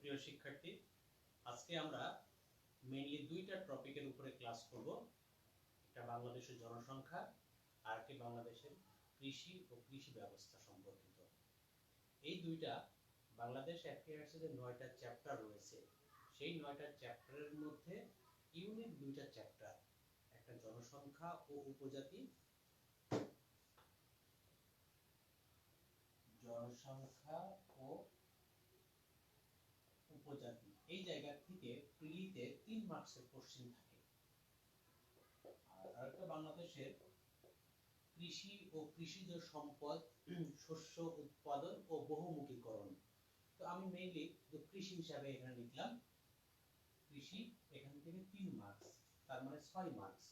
সুপ্রিয় শিক্ষার্থী, আজকে আমরা মেইনলি দুইটা টপিকের উপরে ক্লাস করব। একটা বাংলাদেশের জনসংখ্যা আর একটি বাংলাদেশের কৃষি ও কৃষি ব্যবস্থা সম্পর্কিত। এই দুইটা বাংলাদেশ অ্যাফেয়ার্সে যে 9টা চ্যাপ্টার রয়েছে, সেই 9টা চ্যাপ্টারের মধ্যে ইউনিক দুইটা চ্যাপ্টার, একটা জনসংখ্যা ও উপজাতি, উপজাতি এই জায়গা থেকে প্রিলিতে 3 মার্কসের কোশ্চেন থাকে। আর আরেকটা বাংলাদেশের কৃষি ও কৃষিজ সম্পদ, শস্য উৎপাদন ও বহুমুখীকরণ। তো আমি মেইনলি কৃষি হিসাবে এখানে লিখলাম কৃষি, এখান থেকে 3 মার্কস, তার মানে 6 মার্কস।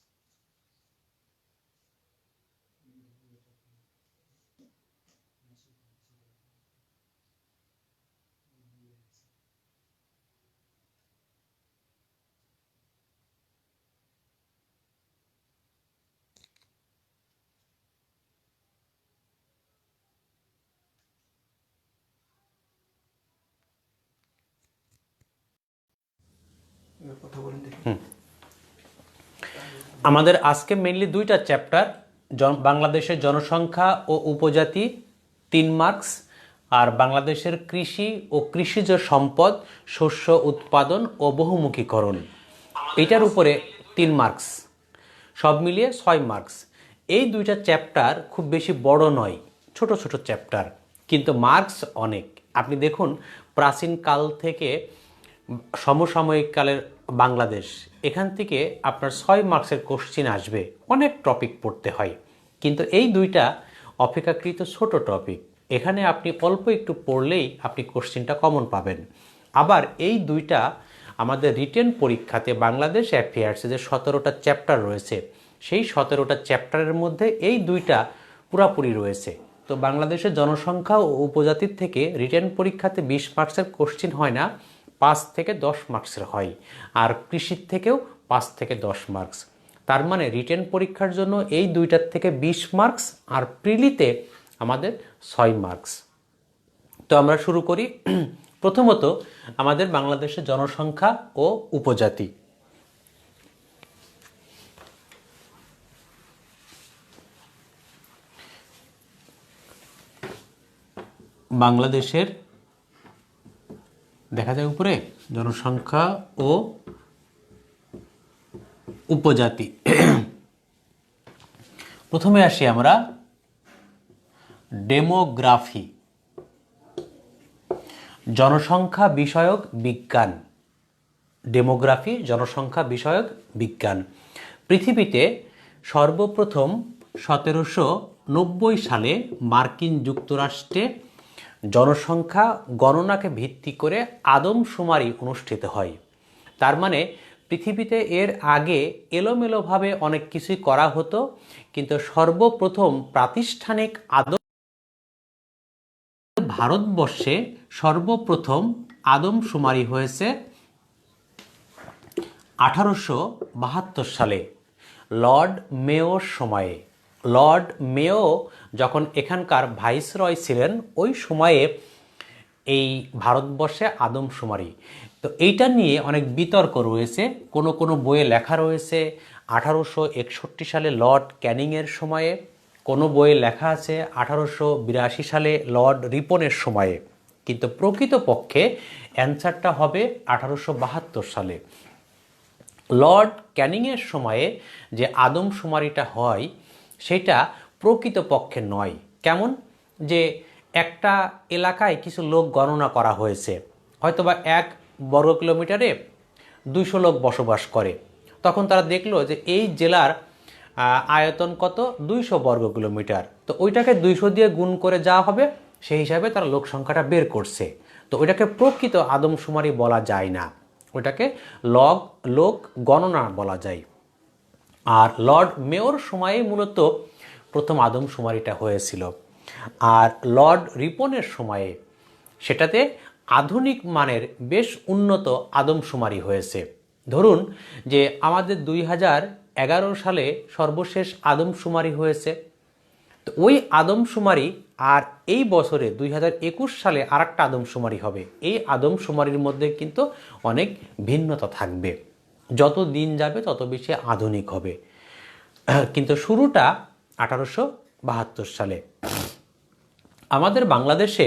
আমাদের আজকে মেইনলি দুইটা চ্যাপ্টার, বাংলাদেশের জনসংখ্যা ও উপজাতি 3 মার্কস, আর বাংলাদেশের কৃষি ও কৃষিজ সম্পদ, শস্য উৎপাদন ও বহুমুখীকরণ, এটার উপরে 3 মার্কস, সব মিলিয়ে 6 মার্কস। এই দুইটা চ্যাপ্টার খুব বেশি বড় নয়, ছোট ছোট চ্যাপ্টার, কিন্তু মার্কস অনেক। আপনি দেখুন, প্রাচীন কাল থেকে সমসাময়িক কালের বাংলাদেশ, এখান থেকে আপনার 6 মার্কসের কোশ্চিন আসবে, অনেক টপিক পড়তে হয়, কিন্তু এই দুইটা অপেক্ষাকৃত ছোট টপিক, এখানে আপনি অল্প একটু পড়লেই আপনি কোশ্চিনটা কমন পাবেন। আবার এই দুইটা আমাদের রিটেন পরীক্ষাতে বাংলাদেশ অ্যাফেয়ার্সে যে 17টা চ্যাপ্টার রয়েছে, সেই 17টা চ্যাপ্টারের মধ্যে এই দুইটা পুরাপুরি রয়েছে। তো বাংলাদেশের জনসংখ্যা ও উপজাতির থেকে রিটেন পরীক্ষাতে 20 মার্কসের কোশ্চিন হয় না, 5 থেকে 10 মার্কসের হয়, আর কৃষির থেকেও 5 থেকে 10 মার্কস। তার মানে রিটেন পরীক্ষার জন্য এই দুইটার থেকে 20 মার্কস, আর প্রিলিতে আমাদের 6 মার্কস। তো আমরা শুরু করি। প্রথমত আমাদের বাংলাদেশের জনসংখ্যা ও উপজাতি। বাংলাদেশের দেখা যায় উপরে জনসংখ্যা ও উপজাতি। প্রথমে আসি আমরা ডেমোগ্রাফি, জনসংখ্যা বিষয়ক বিজ্ঞান। ডেমোগ্রাফি জনসংখ্যা বিষয়ক বিজ্ঞান। পৃথিবীতে সর্বপ্রথম 1790 সালে মার্কিন যুক্তরাষ্ট্রে জনসংখ্যা গণনাকে ভিত্তি করে আদমশুমারি অনুষ্ঠিত হয়। তার মানে পৃথিবীতে এর আগে এলোমেলোভাবে অনেক কিছুই করা হতো, কিন্তু সর্বপ্রথম প্রাতিষ্ঠানিক ভারতবর্ষে সর্বপ্রথম আদমশুমারি হয়েছে 1872 সালে লর্ড মেয়োর সময়ে। লর্ড মেয়ো যখন এখানকার ভাইসরয় ছিলেন, ওই সময়ে এই ভারতবর্ষে আদমশুমারি। তো এইটা নিয়ে অনেক বিতর্ক রয়েছে, কোনো কোনো বইয়ে লেখা রয়েছে 1861 সালে লর্ড ক্যানিংয়ের সময়ে, কোনো বইয়ে লেখা আছে 1882 সালে লর্ড রিপনের সময়ে, কিন্তু প্রকৃতপক্ষে অ্যান্সারটা হবে 1872 সালে। লর্ড ক্যানিংয়ের সময়ে যে আদমশুমারিটা হয়, সেটা প্রকৃতপক্ষে নয়। কেমন? যে একটা এলাকায় কিছু লোক গণনা করা হয়েছে, হয়তোবা 1 বর্গ কিলোমিটারে 200 লোক বসবাস করে। তখন তারা দেখলো যে এই জেলার আয়তন কত, 200 বর্গ কিলোমিটার, তো ওইটাকে 200 দিয়ে গুণ করে যাওয়া হবে, সেই হিসাবে তারা লোক সংখ্যাটা বের করছে। তো ওইটাকে প্রকৃত আদমশুমারি বলা যায় না, ওইটাকে লোক গণনা বলা যায়। আর লর্ড মেয়র সময়ে মূলত প্রথম আদমশুমারিটা হয়েছিল। আর লর্ড রিপনের সময়ে সেটাতে আধুনিক মানের বেশ উন্নত আদমশুমারি হয়েছে। ধরুন যে আমাদের 2011 সালে সর্বশেষ আদমশুমারি হয়েছে, তো ওই আদমশুমারি আর এই বছরে 2021 সালে আর একটা আদমশুমারি হবে। এই আদমশুমারির মধ্যে কিন্তু অনেক ভিন্নতা থাকবে, যত দিন যাবে তত বেশি আধুনিক হবে। কিন্তু শুরুটা 1872 সালে। আমাদের বাংলাদেশে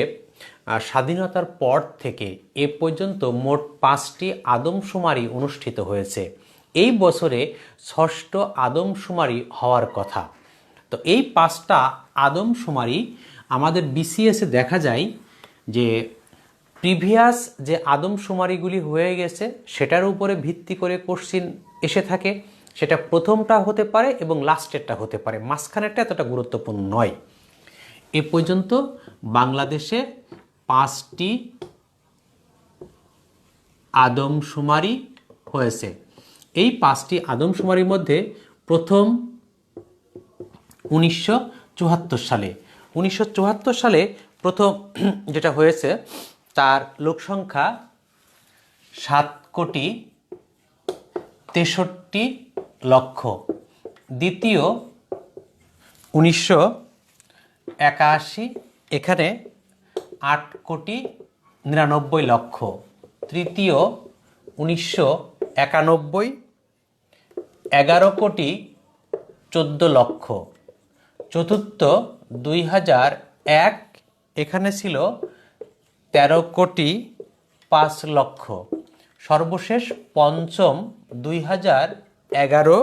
স্বাধীনতার পর থেকে এ পর্যন্ত মোট 5টি আদমশুমারি অনুষ্ঠিত হয়েছে। এই বছরে 6ষ্ঠ আদমশুমারি হওয়ার কথা। তো এই 5টা আদমশুমারি আমাদের বিসিএসে দেখা যায় যে প্রিভিয়াস যে আদমশুমারিগুলি হয়ে গেছে সেটার উপরে ভিত্তি করে কোশ্চিন এসে থাকে। সেটা প্রথমটা হতে পারে এবং লাস্টেরটা হতে পারে, মাঝখানেরটা এতটা গুরুত্বপূর্ণ নয়। এ পর্যন্ত বাংলাদেশে 5টি আদমশুমারি হয়েছে। এই 5টি আদমশুমারির মধ্যে প্রথম 1974 সালে। 1974 সালে প্রথম যেটা হয়েছে তার লোকসংখ্যা 7,63,00,000। দ্বিতীয় 1981, এখানে 8,99,00,000। তৃতীয় 1991, 11,14,00,000। চতুর্থ 2001, এখানে ছিল 13,05,00,000। সর্বশেষ পঞ্চম 2011,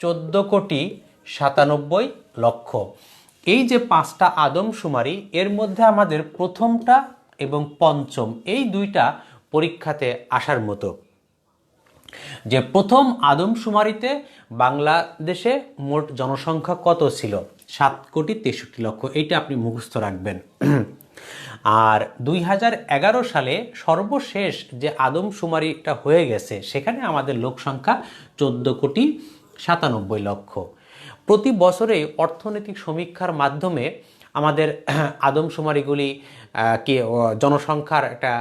14,97,00,000। এই যে 5টা আদমশুমারি, এর মধ্যে আমাদের প্রথমটা এবং পঞ্চম এই দুইটা পরীক্ষাতে আসার মতো। যে প্রথম আদমশুমারিতে বাংলাদেশে মোট জনসংখ্যা কত ছিল? 7,63,00,000। এইটা আপনি মুখস্থ রাখবেন। আর 2011 সালে সর্বশেষ যে আদমশুমারিটা হয়ে গেছে সেখানে আমাদের লোকসংখ্যা 14,97,00,000। প্রতি বছরে অর্থনৈতিক সমীক্ষার মাধ্যমে আমাদের আদমশুমারিগুলি কি জনসংখ্যার একটা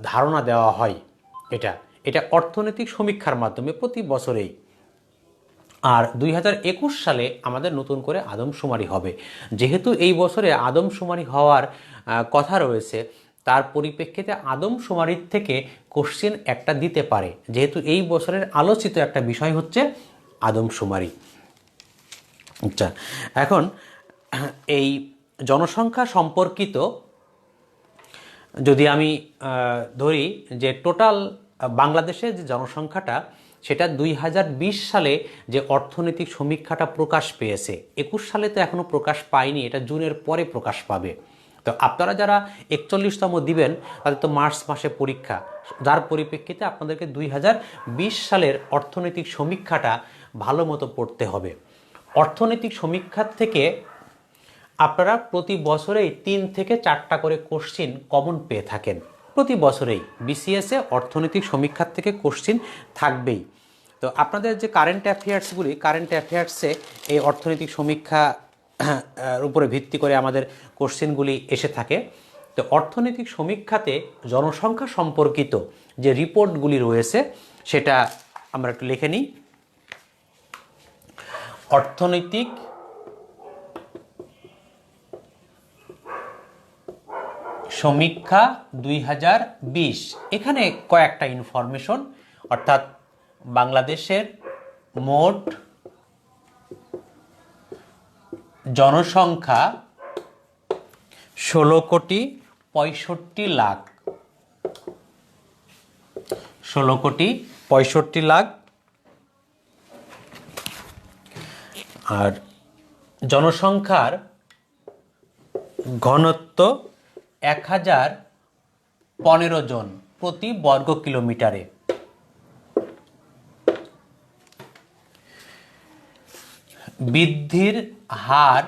ধারণা দেওয়া হয়। এটা অর্থনৈতিক সমীক্ষার মাধ্যমে প্রতি বছরেই। আর 2021 সালে আমাদের নতুন করে আদমশুমারি হবে। যেহেতু এই বছরে আদমশুমারি হওয়ার কথা রয়েছে, তার পরিপ্রেক্ষিতে আদমশুমারির থেকে কোশ্চেন একটা দিতে পারে, যেহেতু এই বছরের আলোচিত একটা বিষয় হচ্ছে আদমশুমারি। আচ্ছা, এখন এই জনসংখ্যা সম্পর্কিত যদি আমি ধরি যে টোটাল বাংলাদেশের যে জনসংখ্যাটা, সেটা 2020 সালে যে অর্থনৈতিক সমীক্ষাটা প্রকাশ পেয়েছে, 21 সালে তো এখনও প্রকাশ পায়নি, এটা জুনের পরে প্রকাশ পাবে। তো আপনারা যারা 41তম দিবেন তাদের তো মার্চ মাসে পরীক্ষা, যার পরিপ্রেক্ষিতে আপনাদেরকে 2020 সালের অর্থনৈতিক সমীক্ষাটা ভালো মতো পড়তে হবে। অর্থনৈতিক সমীক্ষার থেকে আপনারা প্রতি বছরেই 3 থেকে 4টা করে কোশ্চিন কমন পেয়ে থাকেন। প্রতি বছরেই বিসিএসে অর্থনৈতিক সমীক্ষার থেকে কোশ্চিন থাকবেই। তো আপনাদের যে কারেন্ট অ্যাফেয়ার্সে এই অর্থনৈতিক সমীক্ষা উপরে ভিত্তি করে আমাদের কোশ্চিনগুলি এসে থাকে। তো অর্থনৈতিক সমীক্ষাতে জনসংখ্যা সম্পর্কিত যে রিপোর্টগুলি রয়েছে সেটা আমরা একটু লিখে নিই। অর্থনৈতিক সমীক্ষা 2020, এখানে কয়েকটা ইনফরমেশন, অর্থাৎ বাংলাদেশের মোট জনসংখ্যা 16,65,00,000। 16,65,00,000। আর জনসংখ্যার ঘনত্ব 1015 জন প্রতি বর্গ কিলোমিটারে। বৃদ্ধির হার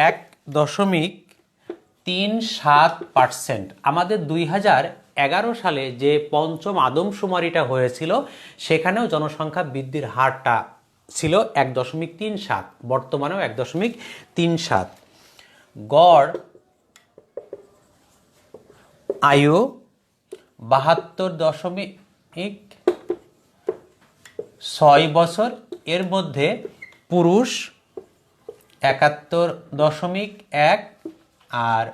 1.37%। আমাদের 2011 সালে যে পঞ্চম আদমশুমারিটা হয়েছিল সেখানেও জনসংখ্যা বৃদ্ধির হারটা ছিল 1.37, বর্তমানেও 1.37। গড় আয়ু 72.6 বছর। এর মধ্যে পুরুষ 71.1 আর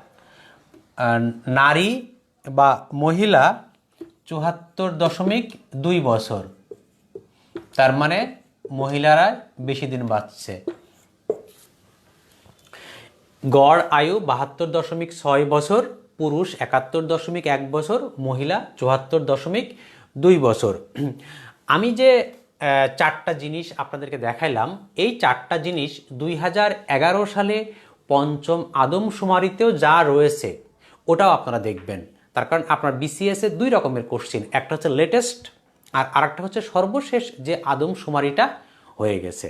নারী বা মহিলা ৭৪.২ বছর। তার মানে মহিলারা বেশি দিন বাঁচছে। গড় আয়ু ৭২.৬ বছর, পুরুষ ৭১.১ বছর, মহিলা ৭৪.২ বছর। আমি যে 4টা জিনিস আপনাদেরকে দেখাইলাম, এই 4টা জিনিস 2011 সালে পঞ্চম আদমশুমারিতেও যা রয়েছে ওটাও আপনারা দেখবেন। তার কারণ আপনার বিসিএসে 2 রকমের কোশ্চিন, একটা হচ্ছে লেটেস্ট আর আরেকটা হচ্ছে সর্বশেষ যে আদমশুমারিটা হয়ে গেছে।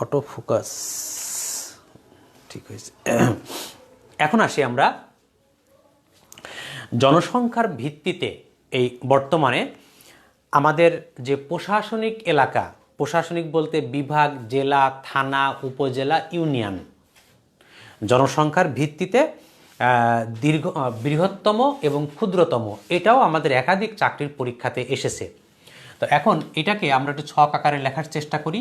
অটো ফোকাস ঠিক হয়েছে। এখন আসি আমরা জনসংখ্যার ভিত্তিতে এই বর্তমানে আমাদের যে প্রশাসনিক এলাকা, প্রশাসনিক বলতে বিভাগ, জেলা, থানা, উপজেলা, ইউনিয়ন, জনসংখ্যার ভিত্তিতে বৃহত্তম এবং ক্ষুদ্রতম, এটাও আমাদের একাধিক চাকরির পরীক্ষাতে এসেছে। তো এখন এটাকে আমরা একটু ছক আকারে লেখার চেষ্টা করি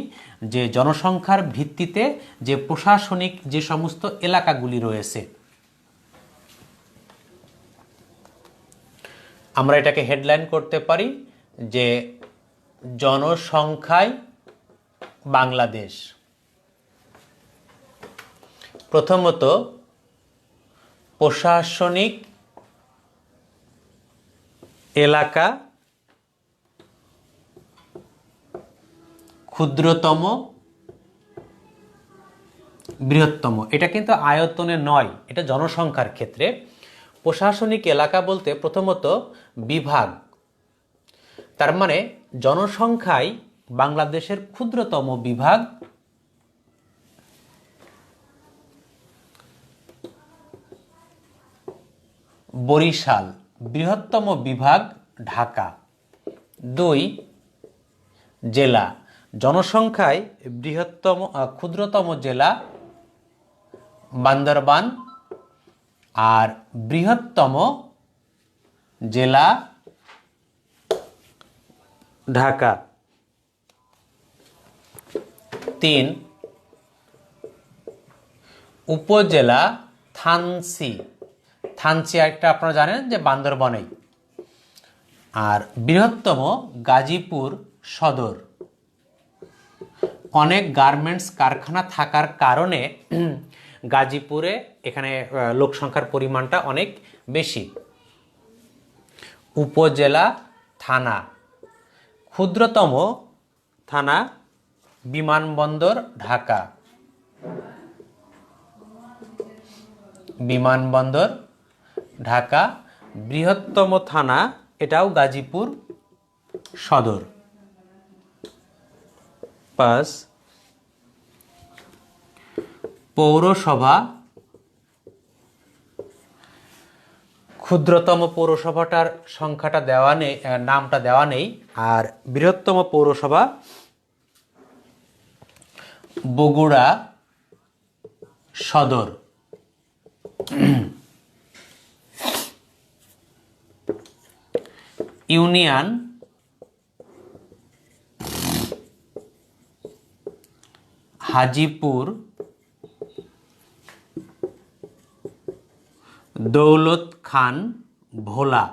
যে জনসংখ্যার ভিত্তিতে যে প্রশাসনিক যে সমস্ত এলাকাগুলি রয়েছে, আমরা এটাকে হেডলাইন করতে পারি যে জনসংখ্যায় বাংলাদেশ। প্রথমত প্রশাসনিক এলাকা, ক্ষুদ্রতম, বৃহত্তম। এটা কিন্তু আয়তনে নয়, এটা জনসংখ্যার ক্ষেত্রে। প্রশাসনিক এলাকা বলতে প্রথমত বিভাগ, তার মানে জনসংখ্যায় বাংলাদেশের ক্ষুদ্রতম বিভাগ বরিশাল, বৃহত্তম বিভাগ ঢাকা। 2 জেলা, জনসংখ্যায় ক্ষুদ্রতম জেলা বান্দরবান আর বৃহত্তম জেলা ঢাকা। 3 উপজেলা থানচি, থানচি একটা আপনারা জানেন যে বান্দরবনেই। আর বৃহত্তম গাজীপুর সদর। অনেক গার্মেন্টস কারখানা থাকার কারণে গাজীপুরে এখানে লোক সংখ্যার পরিমাণটা অনেক বেশি। উপজেলা থানা, ক্ষুদ্রতম থানা বিমানবন্দর ঢাকা, বিমানবন্দর ঢাকা। বৃহত্তম থানা এটাও গাজীপুর সদর। 5 পৌরসভা, ক্ষুদ্রতম পৌরসভাটার সংখ্যাটা দেওয়া নেই, নামটা দেওয়া নেই। আর বৃহত্তম পৌরসভা বগুড়া সদর। ইউনিয়ন হাজিপুর, দৌলত খান ভোলা।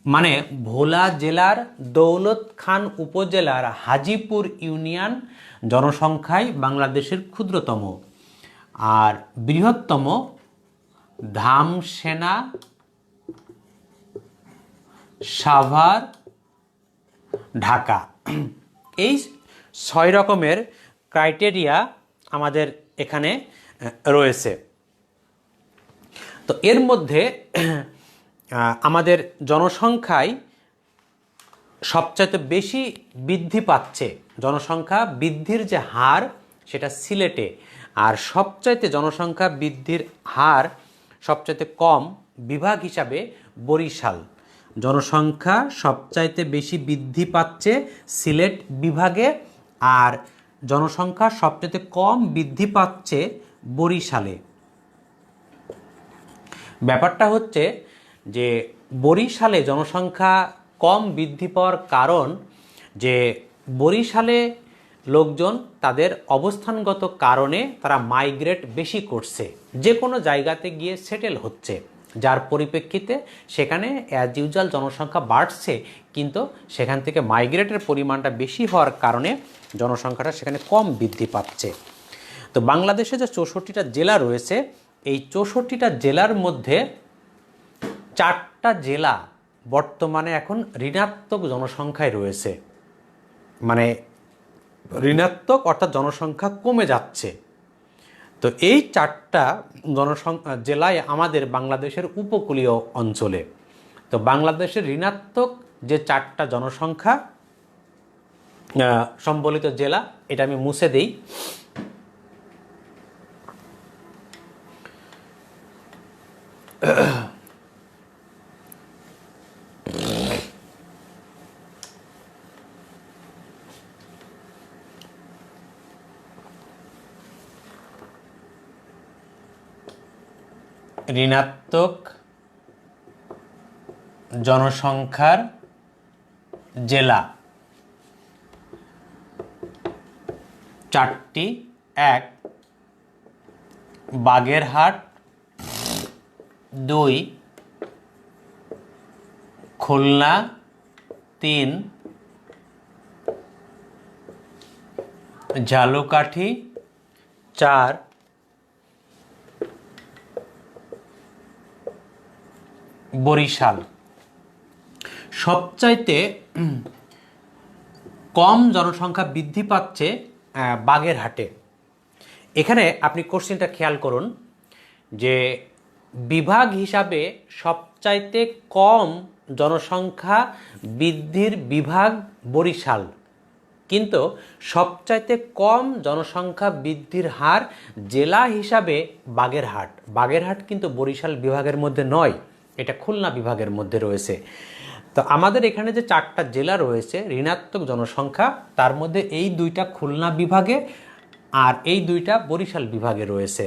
মানে ভোলা জেলার দৌলত খান উপজেলার হাজিপুর ইউনিয়ন জনসংখ্যায় বাংলাদেশের ক্ষুদ্রতম। আর বৃহত্তম ধামসেনা, সাভার, ঢাকা। এই 6 রকমের ক্রাইটেরিয়া আমাদের এখানে রয়েছে। তো এর মধ্যে আমাদের জনসংখ্যায় সবচাইতে বেশি বৃদ্ধি পাচ্ছে, জনসংখ্যা বৃদ্ধির যে হার সেটা সিলেটে। আর সবচাইতে জনসংখ্যা বৃদ্ধির হার সবচাইতে কম বিভাগ হিসাবে বরিশাল। জনসংখ্যা সবচাইতে বেশি বৃদ্ধি পাচ্ছে সিলেট বিভাগে, আর জনসংখ্যা সবচাইতে কম বৃদ্ধি পাচ্ছে বরিশালে। ব্যাপারটা হচ্ছে যে বরিশালে জনসংখ্যা কম বৃদ্ধি পাওয়ার কারণ যে বরিশালে লোকজন তাদের অবস্থানগত কারণে তারা মাইগ্রেট বেশি করছে, যে কোনো জায়গাতে গিয়ে সেটেল হচ্ছে, যার পরিপ্রেক্ষিতে সেখানে অ্যাজ ইউজুয়াল জনসংখ্যা বাড়ছে, কিন্তু সেখান থেকে মাইগ্রেটের পরিমাণটা বেশি হওয়ার কারণে জনসংখ্যাটা সেখানে কম বৃদ্ধি পাচ্ছে। তো বাংলাদেশে যে 64টা জেলা রয়েছে, এই 64টা জেলার মধ্যে 4টা জেলা বর্তমানে এখন ঋণাত্মক জনসংখ্যায় রয়েছে, মানে ঋণাত্মক অর্থাৎ জনসংখ্যা কমে যাচ্ছে। তো এই 4টা জেলায় আমাদের বাংলাদেশের উপকূলীয় অঞ্চলে। তো বাংলাদেশের ঋণাত্মক যে 4টা জনসংখ্যা সম্বলিত জেলা, এটা আমি মুছে দেই। ঋণাত্মক জনসংখ্যার জেলা 4টি: 1 বাগেরহাট, 2 খুলনা, 3 ঝালকাঠি, 4 বরিশাল। সবচাইতে কম জনসংখ্যা বৃদ্ধি পাচ্ছে বাগেরহাটে। এখানে আপনি কোশ্চেনটা খেয়াল করুন যে বিভাগ হিসাবে সবচাইতে কম জনসংখ্যা বৃদ্ধির বিভাগ বরিশাল, কিন্তু সবচাইতে কম জনসংখ্যা বৃদ্ধির হার জেলা হিসাবে বাগেরহাট। বাগেরহাট কিন্তু বরিশাল বিভাগের মধ্যে নয়, এটা খুলনা বিভাগের মধ্যে রয়েছে। তো আমাদের এখানে যে 4টা জেলা রয়েছে ঋণাত্মক জনসংখ্যা, তার মধ্যে এই 2টা খুলনা বিভাগে আর এই 2টা বরিশাল বিভাগে রয়েছে।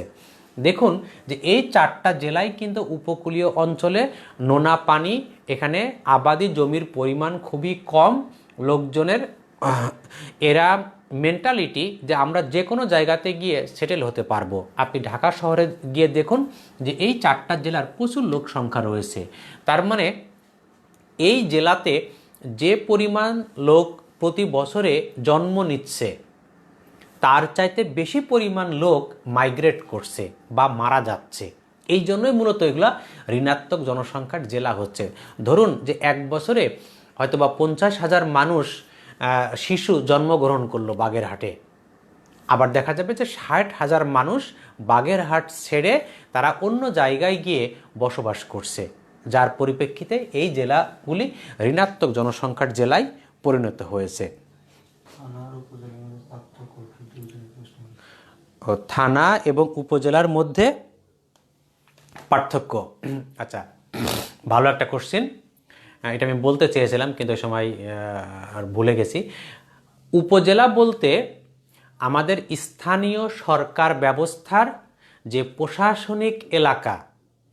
দেখুন যে এই 4টা জেলায় কিন্তু উপকূলীয় অঞ্চলে নোনা পানি, এখানে আবাদি জমির পরিমাণ খুবই কম, লোকজনের এরা মেন্টালিটি যে আমরা যে কোনো জায়গাতে গিয়ে সেটেল হতে পারবো। আপনি ঢাকা শহরে গিয়ে দেখুন যে এই 4টা জেলার প্রচুর লোক সংখ্যা রয়েছে। তার মানে এই জেলাতে যে পরিমাণ লোক প্রতি বছরে জন্ম নিচ্ছে, তার চাইতে বেশি পরিমাণ লোক মাইগ্রেট করছে বা মারা যাচ্ছে। এই জন্যই মূলত এগুলা ঋণাত্মক জনসংখ্যার জেলা হচ্ছে। ধরুন যে এক বছরে হয়তো বা 50,000 মানুষ শিশু জন্মগ্রহণ করলো বাগেরহাটে, আবার দেখা যাবে যে 60,000 মানুষ বাগেরহাট ছেড়ে তারা অন্য জায়গায় গিয়ে বসবাস করছে, যার পরিপ্রেক্ষিতে এই জেলাগুলি ঋণাত্মক জনসংখ্যার জেলায় পরিণত হয়েছে। থানা এবং উপজেলার মধ্যে পার্থক্য। আচ্ছা, ভালো একটা কোশ্চেন, এটা আমি বলতে চেয়েছিলাম কিন্তু ওই সময় আর ভুলে গেছি। উপজেলা বলতে আমাদের স্থানীয় সরকার ব্যবস্থার যে প্রশাসনিক এলাকা,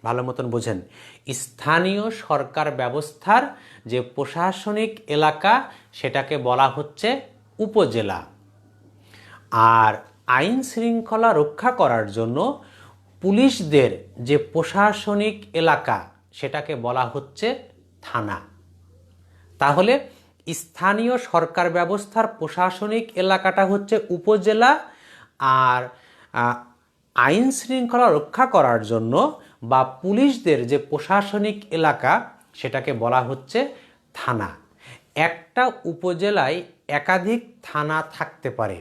ভালো মতন বোঝেন, স্থানীয় সরকার ব্যবস্থার যে প্রশাসনিক এলাকা সেটাকে বলা হচ্ছে উপজেলা। আর আইন শৃঙ্খলা রক্ষা করার জন্য পুলিশদের যে প্রশাসনিক এলাকা সেটাকে বলা হচ্ছে থানা। তাহলে স্থানীয় সরকার ব্যবস্থার প্রশাসনিক এলাকাটা হচ্ছে উপজেলা, আর আইন শৃঙ্খলা রক্ষা করার জন্য বা পুলিশদের যে প্রশাসনিক এলাকা সেটাকে বলা হচ্ছে থানা। একটা উপজেলায় একাধিক থানা থাকতে পারে,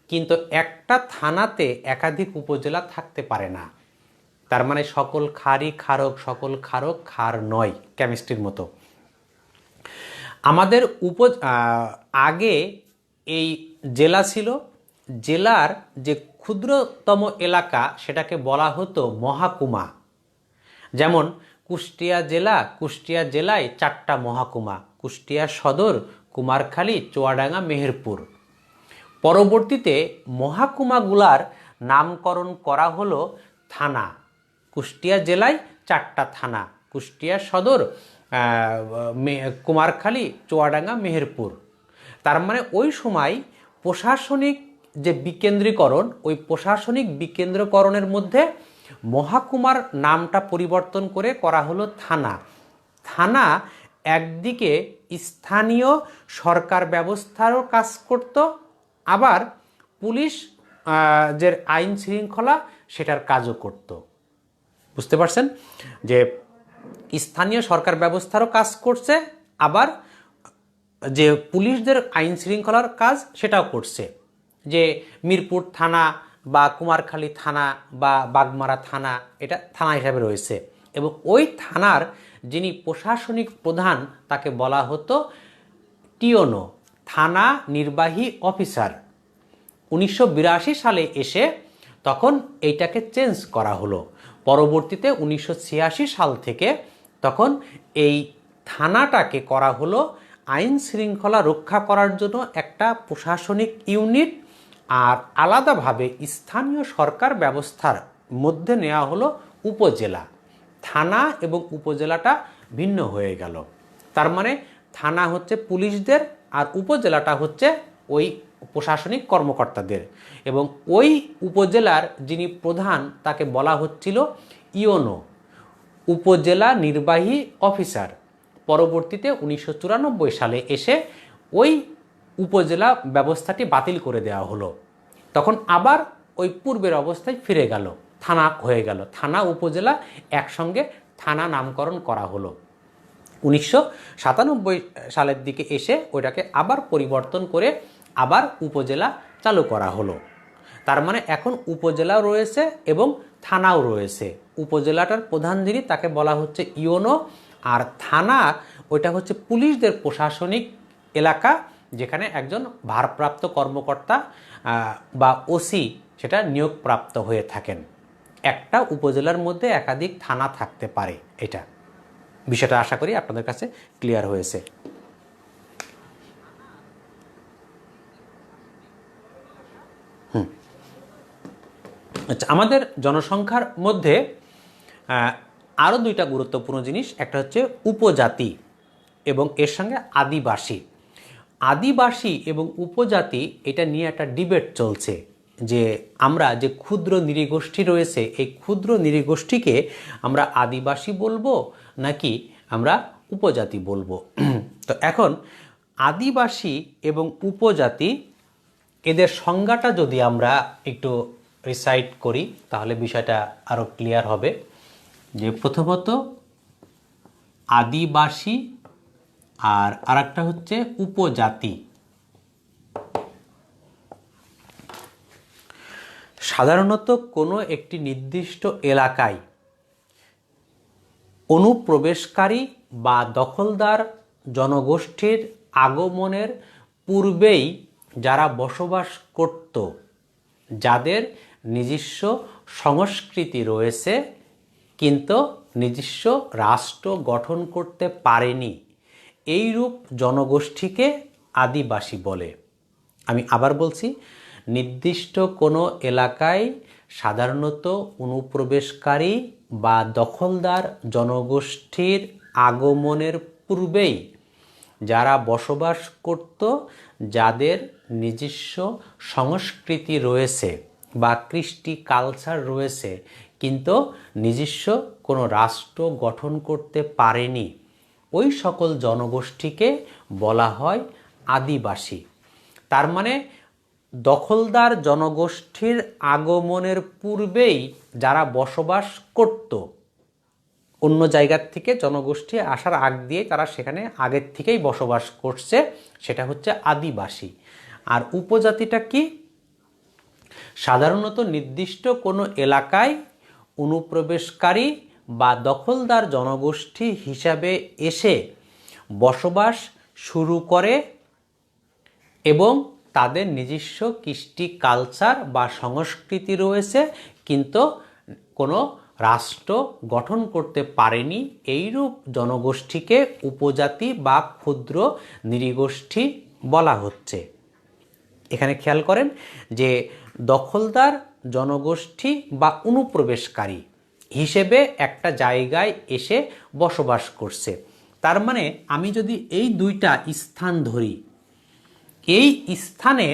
কিন্তু একটা থানাতে একাধিক উপজেলা থাকতে পারে না। তার মানে সকল খারই খারক, সকল খারক খার নয়, কেমিস্ট্রির মতো। আমাদের আগে এই জেলা ছিল, জেলার যে ক্ষুদ্রতম এলাকা সেটাকে বলা হতো মহাকুমা। যেমন কুষ্টিয়া জেলা, কুষ্টিয়া জেলায় 4টা মহাকুমা: কুষ্টিয়া সদর, কুমারখালী, চুয়াডাঙ্গা, মেহেরপুর। পরবর্তীতে মহাকুমাগুলার নামকরণ করা হলো থানা। কুষ্টিয়া জেলায় 4টা থানা: কুষ্টিয়া সদর, কুমারখালী, চুয়াডাঙ্গা, মেহেরপুর। তার মানে ওই সময় প্রশাসনিক যে বিকেন্দ্রীকরণ, ওই প্রশাসনিক বিকেন্দ্রীকরণের মধ্যে মহাকুমার নামটা পরিবর্তন করে করা হলো থানা। থানা একদিকে স্থানীয় সরকার ব্যবস্থারও কাজ করত, আবার পুলিশ যে আইন শৃঙ্খলা সেটার কাজও করত। বুঝতে পারছেন যে স্থানীয় সরকার ব্যবস্থারও কাজ করছে, আবার যে পুলিশদের আইন শৃঙ্খলার কাজ সেটাও করছে। যে মিরপুর থানা বা কুমারখালী থানা বা বাগমারা থানা, এটা থানা হিসাবে রয়েছে, এবং ওই থানার যিনি প্রশাসনিক প্রধান তাকে বলা হতো টিওনো, থানা নির্বাহী অফিসার। 1982 সালে এসে তখন এইটাকে চেঞ্জ করা হলো। পরবর্তীতে 1986 সাল থেকে তখন এই থানাটাকে করা হলো আইন শৃঙ্খলা রক্ষা করার জন্য একটা প্রশাসনিক ইউনিট, আর আলাদাভাবে স্থানীয় সরকার ব্যবস্থার মধ্যে নেওয়া হলো উপজেলা। থানা এবং উপজেলাটা ভিন্ন হয়ে গেল। তার মানে থানা হচ্ছে পুলিশদের আর উপজেলাটা হচ্ছে ওই প্রশাসনিক কর্মকর্তাদের, এবং ওই উপজেলার যিনি প্রধান তাকে বলা হচ্ছিল ইওনো, উপজেলা নির্বাহী অফিসার। পরবর্তীতে 1994 সালে এসে ওই উপজেলা ব্যবস্থাটি বাতিল করে দেওয়া হলো। তখন আবার ওই পূর্বের অবস্থায় ফিরে গেল, থানা হয়ে গেল। থানা উপজেলা একসঙ্গে থানা নামকরণ করা হলো। 1997 সালের দিকে এসে ওইটাকে আবার পরিবর্তন করে আবার উপজেলা চালু করা হলো। তার মানে এখন উপজেলাও রয়েছে এবং থানাও রয়েছে। উপজেলাটার প্রধান যিনি তাকে বলা হচ্ছে ইওনো, আর থানা ওইটা হচ্ছে পুলিশদের প্রশাসনিক এলাকা, যেখানে একজন ভারপ্রাপ্ত কর্মকর্তা বা ওসি সেটা নিয়োগপ্রাপ্ত হয়ে থাকেন। একটা উপজেলার মধ্যে একাধিক থানা থাকতে পারে। এটা বিষয়টা আশা করি আপনাদের কাছে ক্লিয়ার হয়েছে। আচ্ছা, আমাদের জনসংখ্যার মধ্যে আরও দুইটা গুরুত্বপূর্ণ জিনিস, একটা হচ্ছে উপজাতি এবং এর সঙ্গে আদিবাসী। আদিবাসী এবং উপজাতি এটা নিয়ে একটা ডিবেট চলছে যে আমরা যে ক্ষুদ্র নৃগোষ্ঠী রয়েছে এই ক্ষুদ্র নৃগোষ্ঠীকে আমরা আদিবাসী বলবো নাকি আমরা উপজাতি বলবো। তো এখন আদিবাসী এবং উপজাতি এদের সংজ্ঞাটা যদি আমরা একটু রিসাইট করি তাহলে বিষয়টা আরও ক্লিয়ার হবে। যে প্রথমত আদিবাসী আর আরেকটা হচ্ছে উপজাতি। সাধারণত কোনো একটি নির্দিষ্ট এলাকায় অনুপ্রবেশকারী বা দখলদার জনগোষ্ঠীর আগমনের পূর্বেই যারা বসবাস করত, যাদের নিজস্ব সংস্কৃতি রয়েছে কিন্তু নিজস্ব রাষ্ট্র গঠন করতে পারেনি, এইরূপ জনগোষ্ঠীকে আদিবাসী বলে। আমি আবার বলছি, নির্দিষ্ট কোনো এলাকায় সাধারণত অনুপ্রবেশকারী বা দখলদার জনগোষ্ঠীর আগমনের পূর্বেই যারা বসবাস করত, যাদের নিজস্ব সংস্কৃতি রয়েছে বা কৃষ্টি কালচার রয়েছে কিন্তু নিজস্ব কোনো রাষ্ট্র গঠন করতে পারেনি, ওই সকল জনগোষ্ঠীকে বলা হয় আদিবাসী। তার মানে দখলদার জনগোষ্ঠীর আগমনের পূর্বেই যারা বসবাস করত, অন্য জায়গার থেকে জনগোষ্ঠী আসার আগ দিয়ে তারা সেখানে আগের থেকেই বসবাস করছে, সেটা হচ্ছে আদিবাসী। আর উপজাতিটা কি? সাধারণত নির্দিষ্ট কোনো এলাকায় অনুপ্রবেশকারী বা দখলদার জনগোষ্ঠী হিসাবে এসে বসবাস শুরু করে এবং তাদের নিজস্ব কৃষ্টি কালচার বা সংস্কৃতি রয়েছে কিন্তু কোনো রাষ্ট্র গঠন করতে পারেনি, এইরূপ জনগোষ্ঠীকে উপজাতি বা ক্ষুদ্র নৃগোষ্ঠী বলা হচ্ছে। এখানে খেয়াল করেন যে দখলদার জনগোষ্ঠী বা অনুপ্রবেশকারী হিসেবে একটা জায়গায় এসে বসবাস করছে। তার মানে আমি যদি এই দুইটা স্থান ধরি, এই স্থানে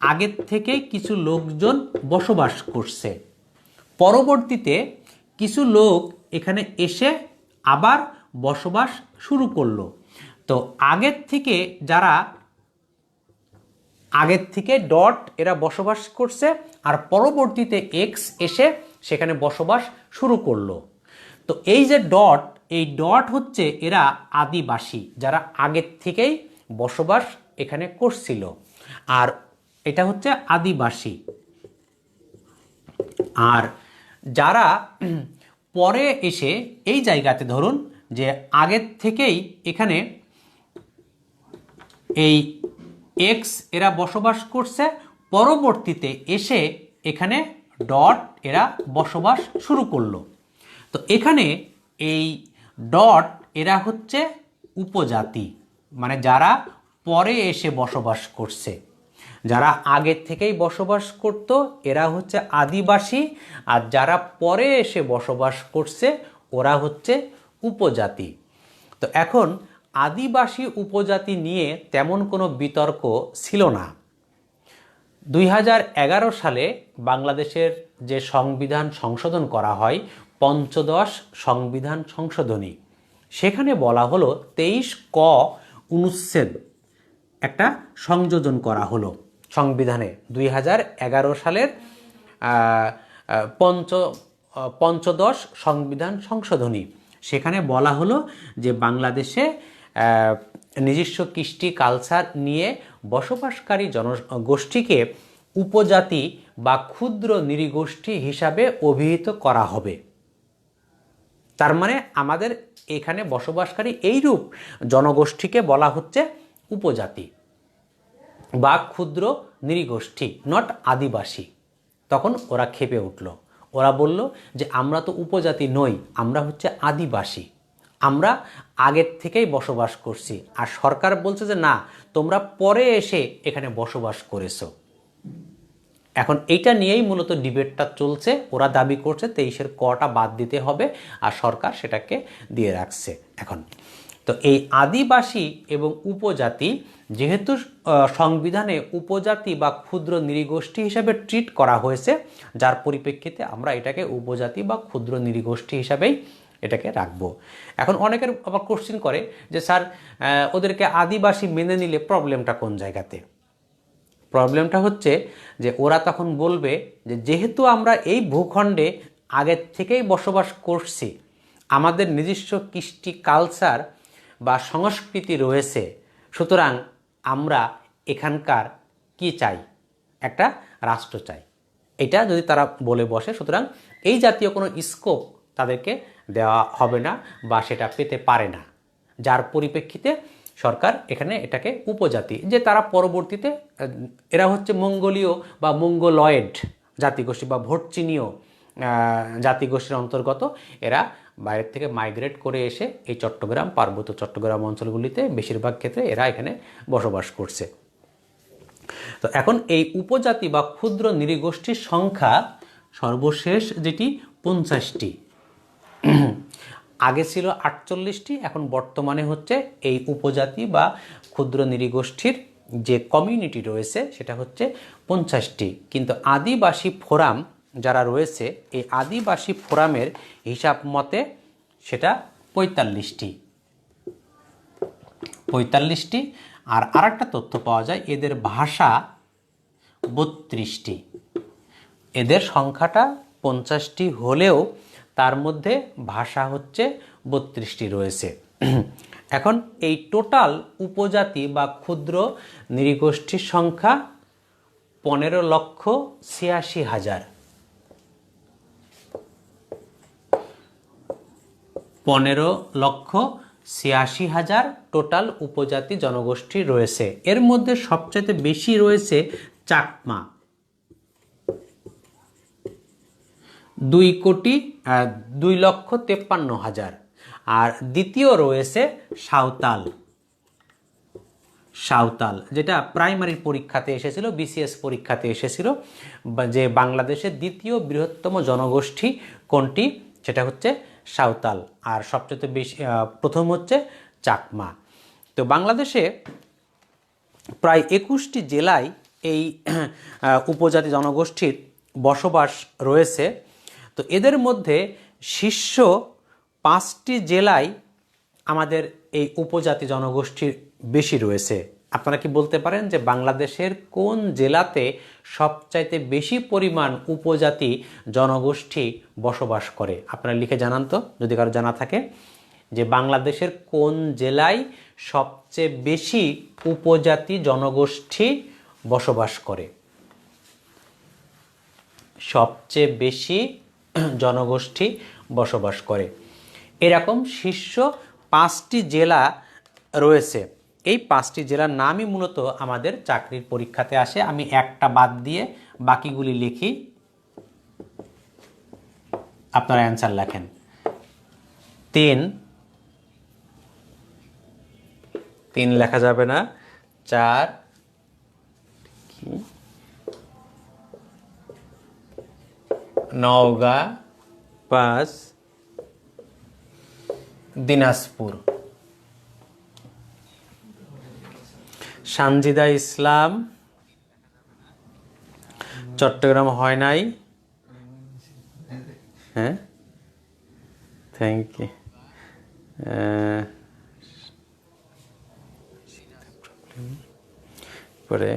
আগের থেকে কিছু লোকজন বসবাস করছে, পরবর্তীতে কিছু লোক এখানে এসে আবার বসবাস শুরু করলো। তো আগের থেকে ডট এরা বসবাস করছে, আর পরবর্তীতে এক্স এসে সেখানে বসবাস শুরু করলো। তো এই যে ডট, এই ডট হচ্ছে এরা আদিবাসী, যারা আগের থেকেই বসবাস এখানে করছিল, আর এটা হচ্ছে আদিবাসী। আর যারা পরে এসে এই জায়গাতে ধরুন যে আগের থেকেই এখানে এই এক্স এরা বসবাস করছে, পরবর্তীতে এসে এখানে ডট এরা বসবাস শুরু করলো। তো এখানে এই ডট এরা হচ্ছে উপজাতি, মানে যারা পরে এসে বসবাস করছে। যারা আগের থেকেই বসবাস করত এরা হচ্ছে আদিবাসী, আর যারা পরে এসে বসবাস করছে ওরা হচ্ছে উপজাতি। তো এখন আদিবাসী উপজাতি নিয়ে তেমন কোনো বিতর্ক ছিল না। 2011 সালে বাংলাদেশের যে সংবিধান সংশোধন করা হয়, পঞ্চদশ সংবিধান সংশোধনী, সেখানে বলা হলো 23 ক অনুচ্ছেদ একটা সংযোজন করা হলো সংবিধানে 2011 সালের পঞ্চদশ সংবিধান সংশোধনী। সেখানে বলা হলো যে বাংলাদেশে নিজস্ব কৃষ্টি কালচার নিয়ে বসবাসকারী জনগোষ্ঠীকে উপজাতি বা ক্ষুদ্র নৃগোষ্ঠী হিসাবে অভিহিত করা হবে। তার মানে আমাদের এখানে বসবাসকারী এইরূপ জনগোষ্ঠীকে বলা হচ্ছে উপজাতি বা ক্ষুদ্র নৃগোষ্ঠী, নট আদিবাসী। তখন ওরা ক্ষেপে উঠল, ওরা বলল যে আমরা তো উপজাতি নই, আমরা হচ্ছে আদিবাসী, আমরা আগের থেকেই বসবাস করছি, আর সরকার বলছে যে না, তোমরা পরে এসে এখানে বসবাস করেছো। এখন এইটা নিয়েই মূলত ডিবেটটা চলছে। ওরা দাবি করছে 23-এর কটা বাদ দিতে হবে, আর সরকার সেটাকে দিয়ে রাখছে এখন। তো এই আদিবাসী এবং উপজাতি যেহেতু সংবিধানে উপজাতি বা ক্ষুদ্র নৃগোষ্ঠী হিসাবে ট্রিট করা হয়েছে, যার পরিপ্রেক্ষিতে আমরা এটাকে উপজাতি বা ক্ষুদ্র নৃগোষ্ঠী হিসাবেই এটাকে রাখবো। এখন অনেকের আবার কোশ্চেন করে যে স্যার, ওদেরকে আদিবাসী মেনে নিলে প্রবলেমটা কোন জায়গাতে? প্রবলেমটা হচ্ছে যে ওরা তখন বলবে যে যেহেতু আমরা এই ভূখণ্ডে আগের থেকেই বসবাস করছি, আমাদের নিজস্ব কৃষ্টি কালচার বা সংস্কৃতি রয়েছে, সুতরাং আমরা এখানকার কি চাই? একটা রাষ্ট্র চাই। এটা যদি তারা বলে বসে, সুতরাং এই জাতীয় কোনো স্কোপ তাদেরকে দেওয়া হবে না বা সেটা পেতে পারে না, যার পরিপ্রেক্ষিতে সরকার এখানে এটাকে উপজাতি, যে তারা পরবর্তীতে এরা হচ্ছে মঙ্গোলীয় বা মঙ্গোলয়েড জাতিগোষ্ঠী বা ভোটচিনীয় জাতিগোষ্ঠীর অন্তর্গত। এরা বাইরের থেকে মাইগ্রেট করে এসে এই চট্টগ্রাম, পার্বত্য চট্টগ্রাম অঞ্চলগুলিতে বেশিরভাগ ক্ষেত্রে এরা এখানে বসবাস করছে। তো এখন এই উপজাতি বা ক্ষুদ্র নৃগোষ্ঠীর সংখ্যা সর্বশেষ যেটি 50টি, আগে ছিল 48টি, এখন বর্তমানে হচ্ছে এই উপজাতি বা ক্ষুদ্র নৃগোষ্ঠীর যে কমিউনিটি রয়েছে সেটা হচ্ছে 50টি। কিন্তু আদিবাসী ফোরাম যারা রয়েছে, এই আদিবাসী ফোরামের হিসাব মতে সেটা 45টি। আর আরেকটা তথ্য পাওয়া যায়, এদের ভাষা 32টি। এদের সংখ্যাটা 50টি হলেও তার মধ্যে ভাষা হচ্ছে 32টি রয়েছে। এখন এই টোটাল উপজাতি বা ক্ষুদ্র নৃগোষ্ঠীর সংখ্যা 15,86,000। 15,86,000 টোটাল উপজাতি জনগোষ্ঠী রয়েছে। এর মধ্যে সবচেয়ে বেশি রয়েছে চাকমা, 2,53,000। আর দ্বিতীয় রয়েছে সাঁওতাল, যেটা প্রাইমারির পরীক্ষাতে এসেছিল, বিসিএস পরীক্ষাতে এসেছিল, যে বাংলাদেশের দ্বিতীয় বৃহত্তম জনগোষ্ঠী কোনটি, সেটা হচ্ছে সাঁওতাল। আর সবচেয়ে বেশি প্রথম হচ্ছে চাকমা। তো বাংলাদেশে প্রায় 21টি জেলায় এই উপজাতি জনগোষ্ঠীর বসবাস রয়েছে। তো এদের মধ্যে শীর্ষ 5টি জেলায় আমাদের এই উপজাতি জনগোষ্ঠীর বেশি রয়েছে। আপনারা কি বলতে পারেন যে বাংলাদেশের কোন জেলাতে সবচাইতে বেশি পরিমাণ উপজাতি জনগোষ্ঠী বসবাস করে? আপনারা লিখে জানান তো যদি কারো জানা থাকে, যে বাংলাদেশের কোন জেলায় সবচেয়ে বেশি উপজাতি জনগোষ্ঠী বসবাস করে। সবচেয়ে বেশি জনগোষ্ঠী বসবাস করে এরকম শীর্ষ 5টি জেলা রয়েছে। এই 5টি জেলার নামই মূলত আমাদের চাকরির পরীক্ষাতে আসে। আমি একটা বাদ দিয়ে বাকিগুলি লিখি, আপনারা অ্যান্সার লেখেন। 3 লেখা যাবে না, 4, নওগাঁ, 5 দিনাজপুর। সানজিদা ইসলাম চট্টগ্রাম হয় নাই। হ্যাঁ, থ্যাংক ইউ। পরে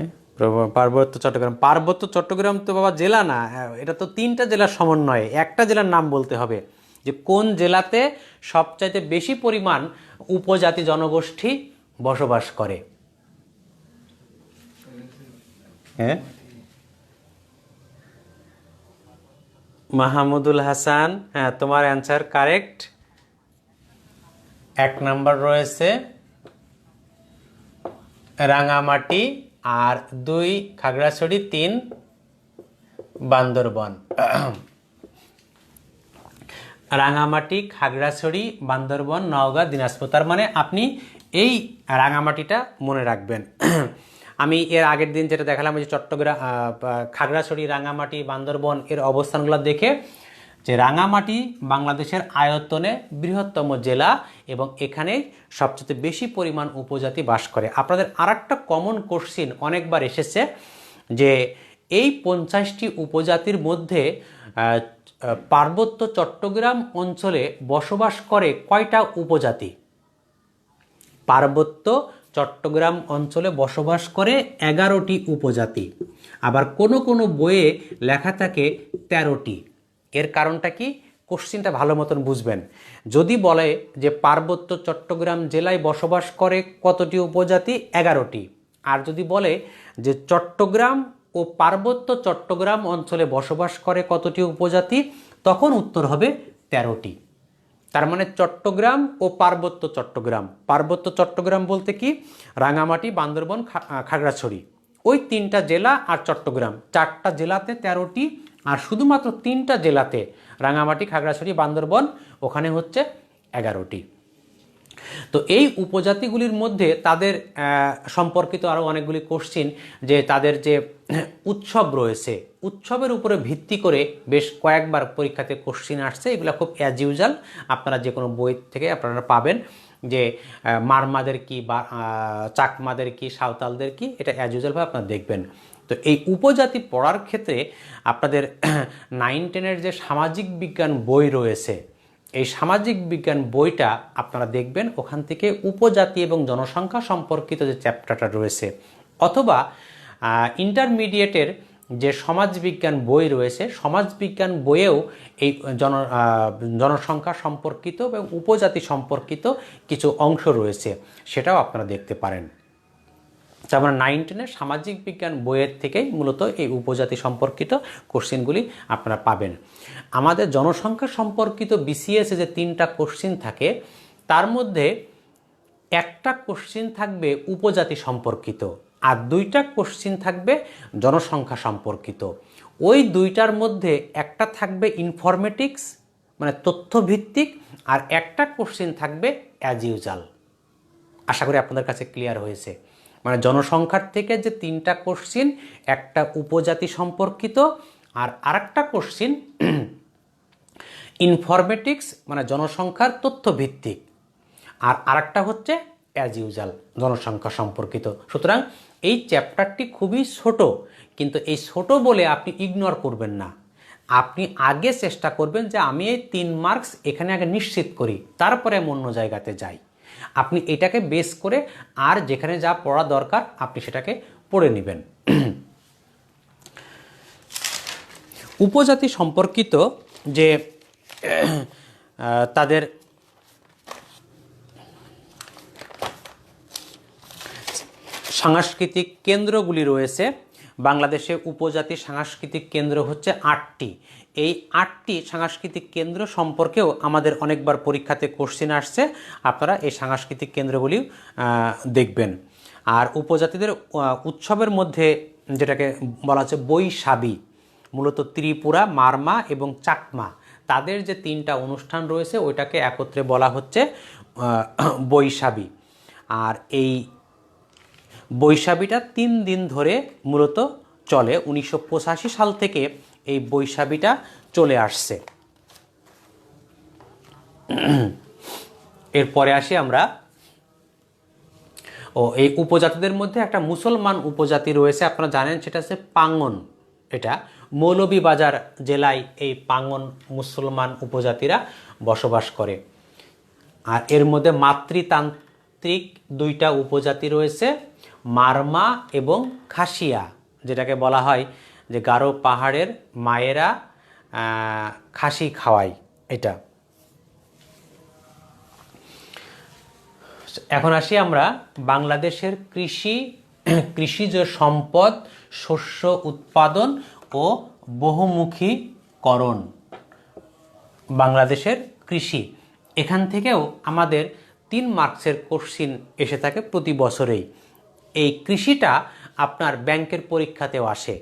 পার্বত্য চট্টগ্রাম। পার্বত্য চট্টগ্রাম তো বাবা জেলা না, এটা তো 3টা জেলার সমন্বয়ে। একটা জেলার নাম বলতে হবে যে কোন জেলাতে সবচাইতে বেশি পরিমাণ উপজাতি জনগোষ্ঠী বসবাস করে। হ্যাঁ, মাহমুদুল হাসান, হ্যাঁ তোমার অ্যান্সার কারেক্ট। 1 নাম্বার রয়েছে রাঙামাটি, আর 2 খাগড়াছড়ি, 3 বান্দরবন। রাঙামাটি, খাগড়াছড়ি, বান্দরবন, নওগাঁ, দিনাজপুর। তার মানে আপনি এই রাঙামাটিটা মনে রাখবেন। আমি এর আগের দিন যেটা দেখালাম যে চট্টগ্রাম, খাগড়াছড়ি, রাঙামাটি, বান্দরবন এর অবস্থানগুলো দেখে, যে রাঙামাটি বাংলাদেশের আয়তনে বৃহত্তম জেলা এবং এখানে সবচেয়ে বেশি পরিমাণ উপজাতি বাস করে। আপনাদের আরেকটা কমন কোশ্চিন অনেকবার এসেছে যে এই 50টি উপজাতির মধ্যে পার্বত্য চট্টগ্রাম অঞ্চলে বসবাস করে কয়টা উপজাতি? পার্বত্য চট্টগ্রাম অঞ্চলে বসবাস করে 11টি উপজাতি। আবার কোনো কোনো বইয়ে লেখা থাকে 13টি। এর কারণটা কি? কোশ্চিনটা ভালো মতন বুঝবেন। যদি বলে যে পার্বত্য চট্টগ্রাম জেলায় বসবাস করে কতটি উপজাতি? 11টি। আর যদি বলে যে চট্টগ্রাম ও পার্বত্য চট্টগ্রাম অঞ্চলে বসবাস করে কতটি উপজাতি, তখন উত্তর হবে 13টি। তার মানে চট্টগ্রাম ও পার্বত্য চট্টগ্রাম। পার্বত্য চট্টগ্রাম বলতে কি? রাঙামাটি, বান্দরবন, খাগড়াছড়ি, ওই 3টা জেলা, আর চট্টগ্রাম 4টা জেলাতে 13টি, আর শুধুমাত্র 3টা জেলাতে রাঙামাটি, খাগড়াছড়ি, বান্দরবন, ওখানে হচ্ছে 11টি। তো এই উপজাতিগুলির মধ্যে তাদের সম্পর্কিত আরও অনেকগুলি কোশ্চিন, যে তাদের যে উৎসব রয়েছে, উৎসবের উপরে ভিত্তি করে বেশ কয়েকবার পরীক্ষাতে কোশ্চিন আসছে। এগুলো খুব অ্যাজ ইউজাল, আপনারা যে কোনো বই থেকে আপনারা পাবেন, যে মারমাদের কি বা চাকমাদের কি, সাঁওতালদের কি, এটা অ্যাজ ইউজালভাবে আপনারা দেখবেন। তো এই উপজাতি পড়ার ক্ষেত্রে আপনাদের 9-10-এর যে সামাজিক বিজ্ঞান বই রয়েছে, এই সামাজিক বিজ্ঞান বইটা আপনারা দেখবেন, ওখান থেকে উপজাতি এবং জনসংখ্যা সম্পর্কিত যে চ্যাপ্টারটা রয়েছে, অথবা ইন্টারমিডিয়েটের যে সমাজবিজ্ঞান বই রয়েছে, সমাজবিজ্ঞান বইয়েও এই জনসংখ্যা সম্পর্কিত এবং উপজাতি সম্পর্কিত কিছু অংশ রয়েছে, সেটাও আপনারা দেখতে পারেন। যেমন 9-10-এর সামাজিক বিজ্ঞান বইয়ের থেকেই মূলত এই উপজাতি সম্পর্কিত কোশ্চিনগুলি আপনারা পাবেন। আমাদের জনসংখ্যা সম্পর্কিত বিসিএসে যে 3টা কোশ্চিন থাকে, তার মধ্যে একটা কোশ্চিন থাকবে উপজাতি সম্পর্কিত, আর 2টা কোশ্চিন থাকবে জনসংখ্যা সম্পর্কিত। ওই 2টার মধ্যে একটা থাকবে ইনফরমেটিক্স, মানে তথ্যভিত্তিক, আর একটা কোশ্চিন থাকবে অ্যাজ ইউজাল। আশা করি আপনাদের কাছে ক্লিয়ার হয়েছে। মানে জনসংখ্যার থেকে যে 3টা কোশ্চিন, একটা উপজাতি সম্পর্কিত, আর আরেকটা কোশ্চিন ইনফরমেটিক্স মানে জনসংখ্যার তথ্যভিত্তিক, আর আরেকটা হচ্ছে অ্যাজ ইউজাল জনসংখ্যা সম্পর্কিত। সুতরাং এই চ্যাপ্টারটি খুবই ছোট, কিন্তু এই ছোট বলে আপনি ইগনোর করবেন না। আপনি আগে চেষ্টা করবেন যে আমি এই 3 মার্কস এখানে আগে নিশ্চিত করি, তারপরে আমি অন্য জায়গাতে যাই। আপনি এটাকে বেস করে আর যেখানে যা পড়া দরকার আপনি সেটাকে পড়ে নেবেন। উপজাতি সম্পর্কিত যে তাদের সাংস্কৃতিক কেন্দ্রগুলি রয়েছে, বাংলাদেশে উপজাতি সাংস্কৃতিক কেন্দ্র হচ্ছে 8টি। এই 8টি সাংস্কৃতিক কেন্দ্র সম্পর্কেও আমাদের অনেকবার পরীক্ষাতে কোশ্চেন আসছে, আপনারা এই সাংস্কৃতিক কেন্দ্রগুলি দেখবেন। আর উপজাতিদের উৎসবের মধ্যে যেটাকে বলা হচ্ছে বৈশাখী, মূলত ত্রিপুরা, মারমা এবং চাকমা, তাদের যে 3টা অনুষ্ঠান রয়েছে ওইটাকে একত্রে বলা হচ্ছে বৈশাখী। আর এই বৈশাখীটা 3 দিন ধরে মূলত চলে। 1985 সাল থেকে এই বৈশাখীটা চলে আসছে। এরপরে আসি আমরা, এই উপজাতিদের মধ্যে একটা মুসলমান উপজাতি রয়েছে, আপনারা জানেন, সেটা হচ্ছে পাঙ্গন। এটা মৌলভীবাজার জেলায় এই পাঙ্গন মুসলমান উপজাতিরা বসবাস করে। আর এর মধ্যে মাতৃতান্ত্রিক 2টা উপজাতি রয়েছে, মারমা এবং খাসিয়া, যেটাকে বলা হয় যে গারো পাহাড়ের মায়েরা খাসি খাওয়ায়। এটা এখন আসি আমরা বাংলাদেশের কৃষিজ সম্পদ, শস্য উৎপাদন ও বহুমুখীকরণ। বাংলাদেশের কৃষি, এখান থেকেও আমাদের 3 মার্কসের কোশ্চিন এসে থাকে প্রতি বছরেই। এই কৃষিটা আপনার ব্যাংকের পরীক্ষাতেও আসে।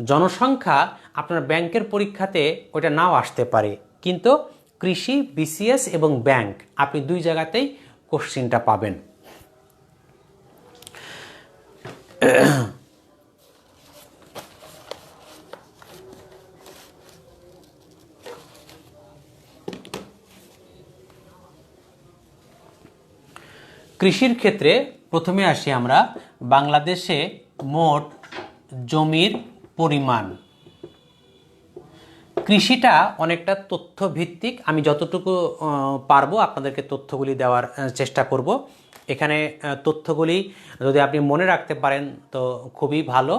জনসংখ্যা আপনার ব্যাংকের পরীক্ষাতে ওটা নাও আসতে পারে, কিন্তু কৃষি, বিসিএস এবং ব্যাংক আপনি 2 জায়গাতেই কোশ্চিনটা পাবেন। কৃষির ক্ষেত্রে প্রথমে আসি আমরা, বাংলাদেশে মোট জমির পরিমাণ। কৃষিটা অনেকটা তথ্যভিত্তিক, আমি যতটুকু পারবো আপনাদেরকে তথ্যগুলি দেওয়ার চেষ্টা করব। এখানে তথ্যগুলি যদি আপনি মনে রাখতে পারেন তো খুবই ভালো।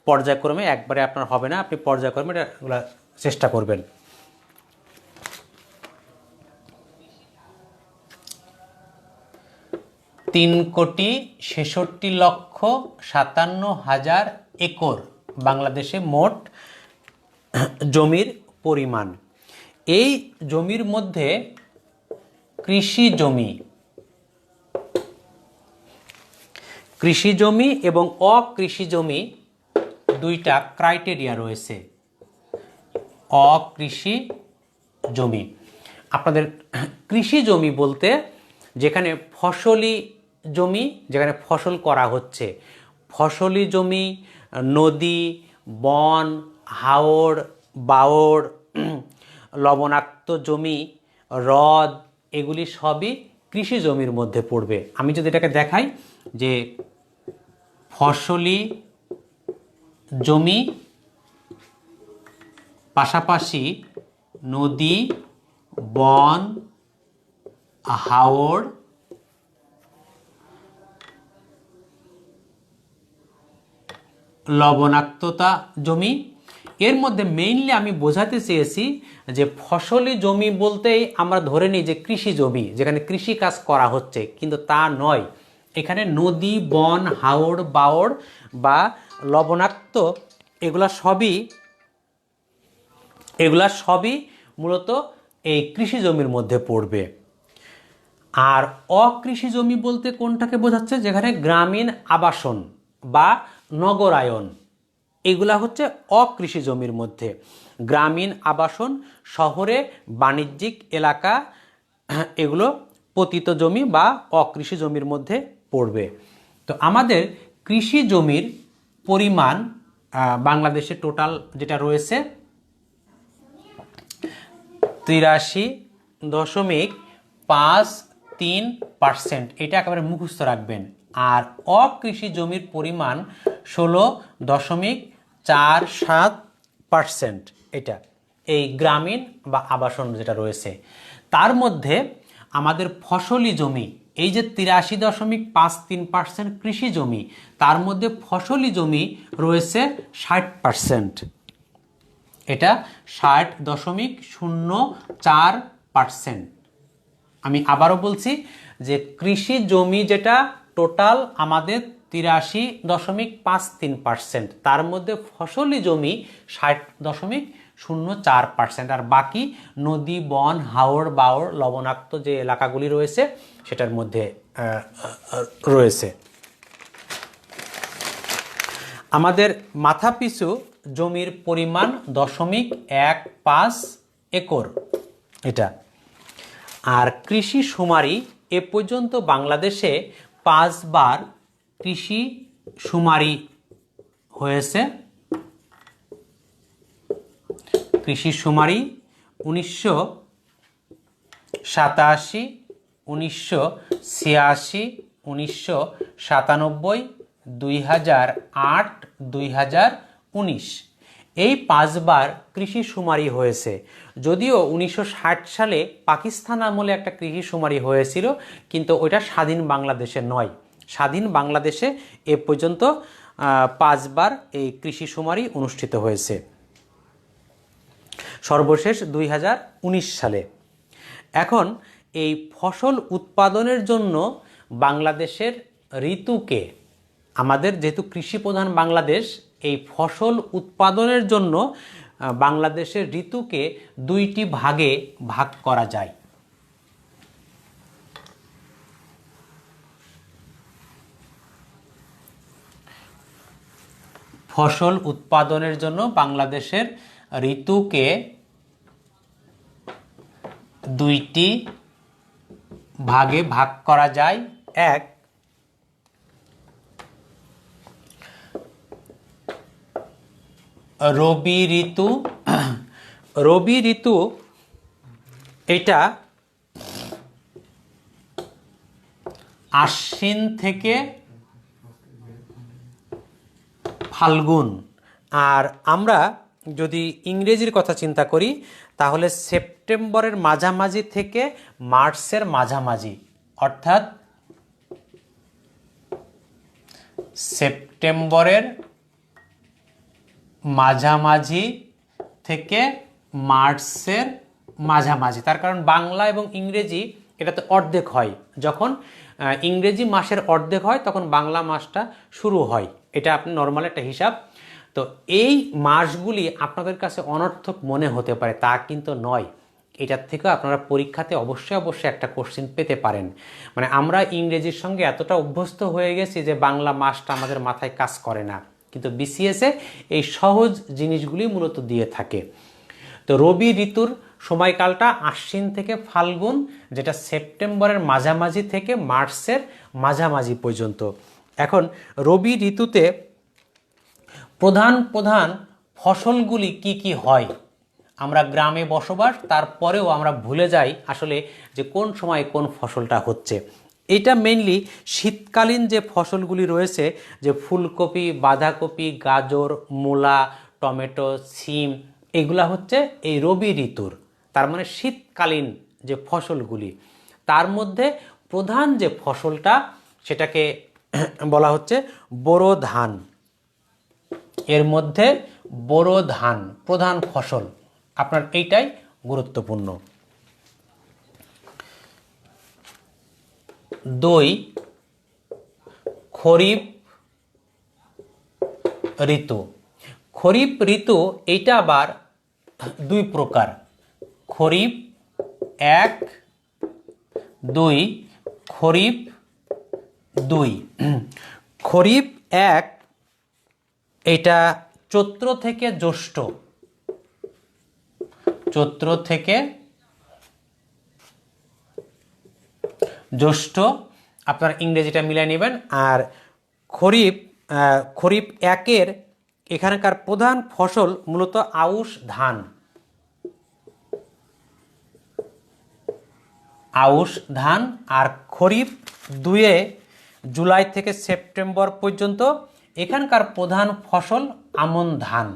পর্যায়ক্রমে একবারে আপনার হবে না, আপনি পর্যায়ক্রমে এগুলো চেষ্টা করবেন। তিন 3,66,57,000 একর বাংলাদেশে মোট জমির পরিমাণ। এই জমির মধ্যে কৃষি জমি এবং অকৃষি জমি 2টা ক্রাইটেরিয়া রয়েছে। অকৃষি জমি, আপনাদের কৃষি জমি বলতে যেখানে ফসলি জমি, যেখানে ফসল করা হচ্ছে, ফসলি জমি, নদী, বন, হাওড়, বাওড়, লবণাক্ত জমি, হ্রদ, এগুলি সবই কৃষি জমির মধ্যে পড়বে। আমি যদি এটাকে দেখাই যে ফসলি জমি পাশাপাশি নদী, বন, হাওড়, লবণাক্ততা জমি, এর মধ্যে মেইনলি আমি বোঝাতে চেয়েছি যে ফসলি জমি বলতেই আমরা ধরে নিই যে কৃষি জমি, যেখানে কৃষি কাজ করা হচ্ছে, কিন্তু তা নয়। এখানে নদী, বন, হাওড়, বাওড় বা লবণাক্ত এগুলা সবই মূলত এই কৃষি জমির মধ্যে পড়বে। আর অকৃষি জমি বলতে কোনটাকে বোঝাচ্ছে? যেখানে গ্রামীণ আবাসন বা নগরায়ন, এগুলা হচ্ছে অকৃষি জমির মধ্যে। গ্রামীণ আবাসন, শহরে বাণিজ্যিক এলাকা, এগুলো পতিত জমি বা অকৃষি জমির মধ্যে পড়বে। তো আমাদের কৃষি জমির পরিমাণ বাংলাদেশে টোটাল যেটা রয়েছে 83.53%। এটা একেবারে মুখস্থ রাখবেন। আর অকৃষি জমির পরিমাণ 16.47%। এটা এই গ্রামীণ বা আবাসন যেটা রয়েছে, তার মধ্যে আমাদের ফসলি জমি এই যে 83.53% কৃষি জমি, তার মধ্যে ফসলি জমি রয়েছে 60%। এটা 60.04%। আমি আবারও বলছি যে কৃষি জমি যেটা টোটাল আমাদের 83.53%, তার মধ্যে ফসলি জমি 60.04%, আর বাকি নদী, বন, হাওড়, বাওড়, লবণাক্ত যে এলাকাগুলি রয়েছে সেটার মধ্যে রয়েছে। আমাদের মাথাপিছু জমির পরিমাণ 0.15 একর এটা। আর কৃষি শুমারি এ পর্যন্ত বাংলাদেশে 5 বার কৃষি শুমারি হয়েছে। কৃষি শুমারি 1987, 1986, 1997, 2008, 2019 এই 5 বার কৃষি শুমারি হয়েছে। যদিও 1960 সালে পাকিস্তান আমলে একটা কৃষি শুমারি হয়েছিল, কিন্তু ওইটা স্বাধীন বাংলাদেশে নয়। স্বাধীন বাংলাদেশে এ পর্যন্ত 5 বার এই কৃষি শুমারি অনুষ্ঠিত হয়েছে, সর্বশেষ 2019 সালে। এখন এই ফসল উৎপাদনের জন্য বাংলাদেশের ঋতুকে, আমাদের যেহেতু কৃষি প্রধান বাংলাদেশ, এই ফসল উৎপাদনের জন্য বাংলাদেশের ঋতুকে 2টি ভাগে ভাগ করা যায়। ফসল উৎপাদনের জন্য বাংলাদেশের ঋতুকে 2টি ভাগে ভাগ করা যায়। এক, রবি ঋতু। রবি ঋতু এটা আশ্বিন থেকে ফাল্গুন। আর আমরা যদি ইংরেজির কথা চিন্তা করি তাহলে সেপ্টেম্বরের মাঝামাঝি থেকে মার্চের মাঝামাঝি, অর্থাৎ সেপ্টেম্বরের মাঝামাঝি থেকে মার্চের মাঝামাঝি। তার কারণ বাংলা এবং ইংরেজি এটাতে অর্ধেক হয়, যখন ইংরেজি মাসের অর্ধেক হয় তখন বাংলা মাসটা শুরু হয়। এটা আপনি নর্মাল একটা হিসাব। তো এই মাসগুলি আপনাদের কাছে অনর্থক মনে হতে পারে, তা কিন্তু নয়। এটার থেকেও আপনারা পরীক্ষাতে অবশ্যই একটা কোশ্চেন পেতে পারেন। মানে আমরা ইংরেজির সঙ্গে এতটা অভ্যস্ত হয়ে গেছি যে বাংলা মাসটা আমাদের মাথায় কাজ করে না, কিন্তু বিসিএসে এই সহজ জিনিসগুলি মূলত দিয়ে থাকে। তো রবি ঋতুর সময়কালটা আশ্বিন থেকে ফাল্গুন, যেটা সেপ্টেম্বরের মাঝামাঝি থেকে মার্চের মাঝামাঝি পর্যন্ত। এখন রবি ঋতুতে প্রধান প্রধান ফসলগুলি কি কি হয়? আমরা গ্রামে বসবাস, তারপরেও আমরা ভুলে যাই আসলে যে কোন সময় কোন ফসলটা হচ্ছে। এটা মেইনলি শীতকালীন যে ফসলগুলি রয়েছে, যে ফুলকপি, বাঁধাকপি, গাজর, মূলা, টমেটো, সিম, এগুলা হচ্ছে এই রবি ঋতুর, তার মানে শীতকালীন যে ফসলগুলি। তার মধ্যে প্রধান যে ফসলটা সেটাকে বলা হচ্ছে বোরো ধান। এর মধ্যে বোরো ধান প্রধান ফসল, আপনার এইটাই গুরুত্বপূর্ণ। 2, খরিফ ঋতু। খরিফ ঋতু এইটা আবার 2 প্রকার, খরিফ 1, 2, খরিফ 2। খরিফ 1 এটা চৈত্র থেকে জ্যৈষ্ঠ, চৈত্র থেকে জ্যৈষ্ঠ, আপনার ইংরেজিটা মিলিয়ে নেবেন। আর খরিফ 1-এর এখানকার প্রধান ফসল মূলত আউশ ধান। আউশ ধান। আর খরিফ 2-এ জুলাই থেকে সেপ্টেম্বর পর্যন্ত এখানকার প্রধান ফসল আমন ধান।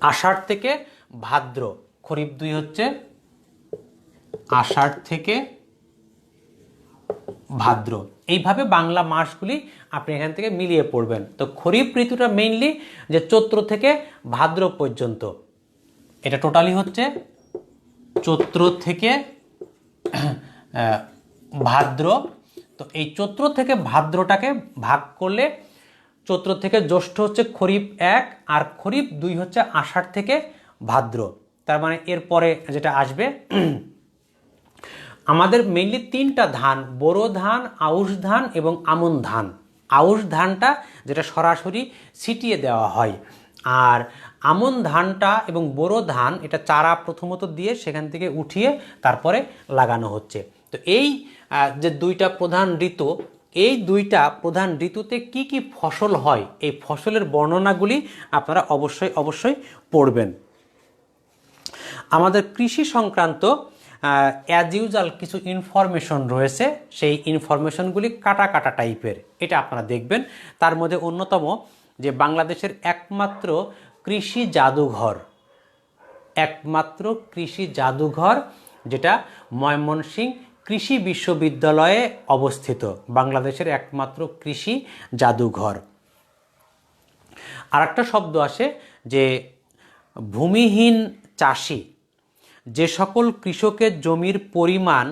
আষাঢ় থেকে ভাদ্র, খরিফ 2 হচ্ছে আষাঢ় থেকে ভাদ্র। এইভাবে বাংলা মাসগুলি আপনি এখান থেকে মিলিয়ে পড়বেন। তো খরিফ ঋতুটা মেইনলি যে চৈত্র থেকে ভাদ্র পর্যন্ত, এটা টোটালি হচ্ছে চৈত্র থেকে ভাদ্র। তো এই চৈত্র থেকে ভাদ্রটাকে ভাগ করলে চৈত্র থেকে জ্যৈষ্ঠ হচ্ছে খরিফ 1, আর খরিফ 2 হচ্ছে আষাঢ় থেকে ভাদ্র। তার মানে এরপরে যেটা আসবে আমাদের মেইনলি 3টা ধান, বোরো ধান, আউশ ধান এবং আমন ধান। আউশ ধানটা যেটা সরাসরি ছিটিয়ে দেওয়া হয়, আর আমন ধানটা এবং বোরো ধান এটা চারা প্রথমত দিয়ে সেখান থেকে উঠিয়ে তারপরে লাগানো হচ্ছে। তো এই যে 2টা প্রধান ঋতু, এই 2টা প্রধান ঋতুতে কি কি ফসল হয়, এই ফসলের বর্ণনাগুলি আপনারা অবশ্যই পড়বেন। আমাদের কৃষি সংক্রান্ত অ্যাজ ইউজুয়াল কিছু ইনফরমেশন রয়েছে, সেই ইনফরমেশনগুলি কাটা টাইপের, এটা আপনারা দেখবেন। তার মধ্যে অন্যতম যে বাংলাদেশের একমাত্র কৃষি জাদুঘর যেটা ময়মনসিংহ কৃষি বিশ্ববিদ্যালয়ে অবস্থিত, বাংলাদেশের একমাত্র কৃষি জাদুঘর। আর একটা শব্দ আসে যে ভূমিহীন চাষি, যে সকল কৃষকের জমির পরিমাণ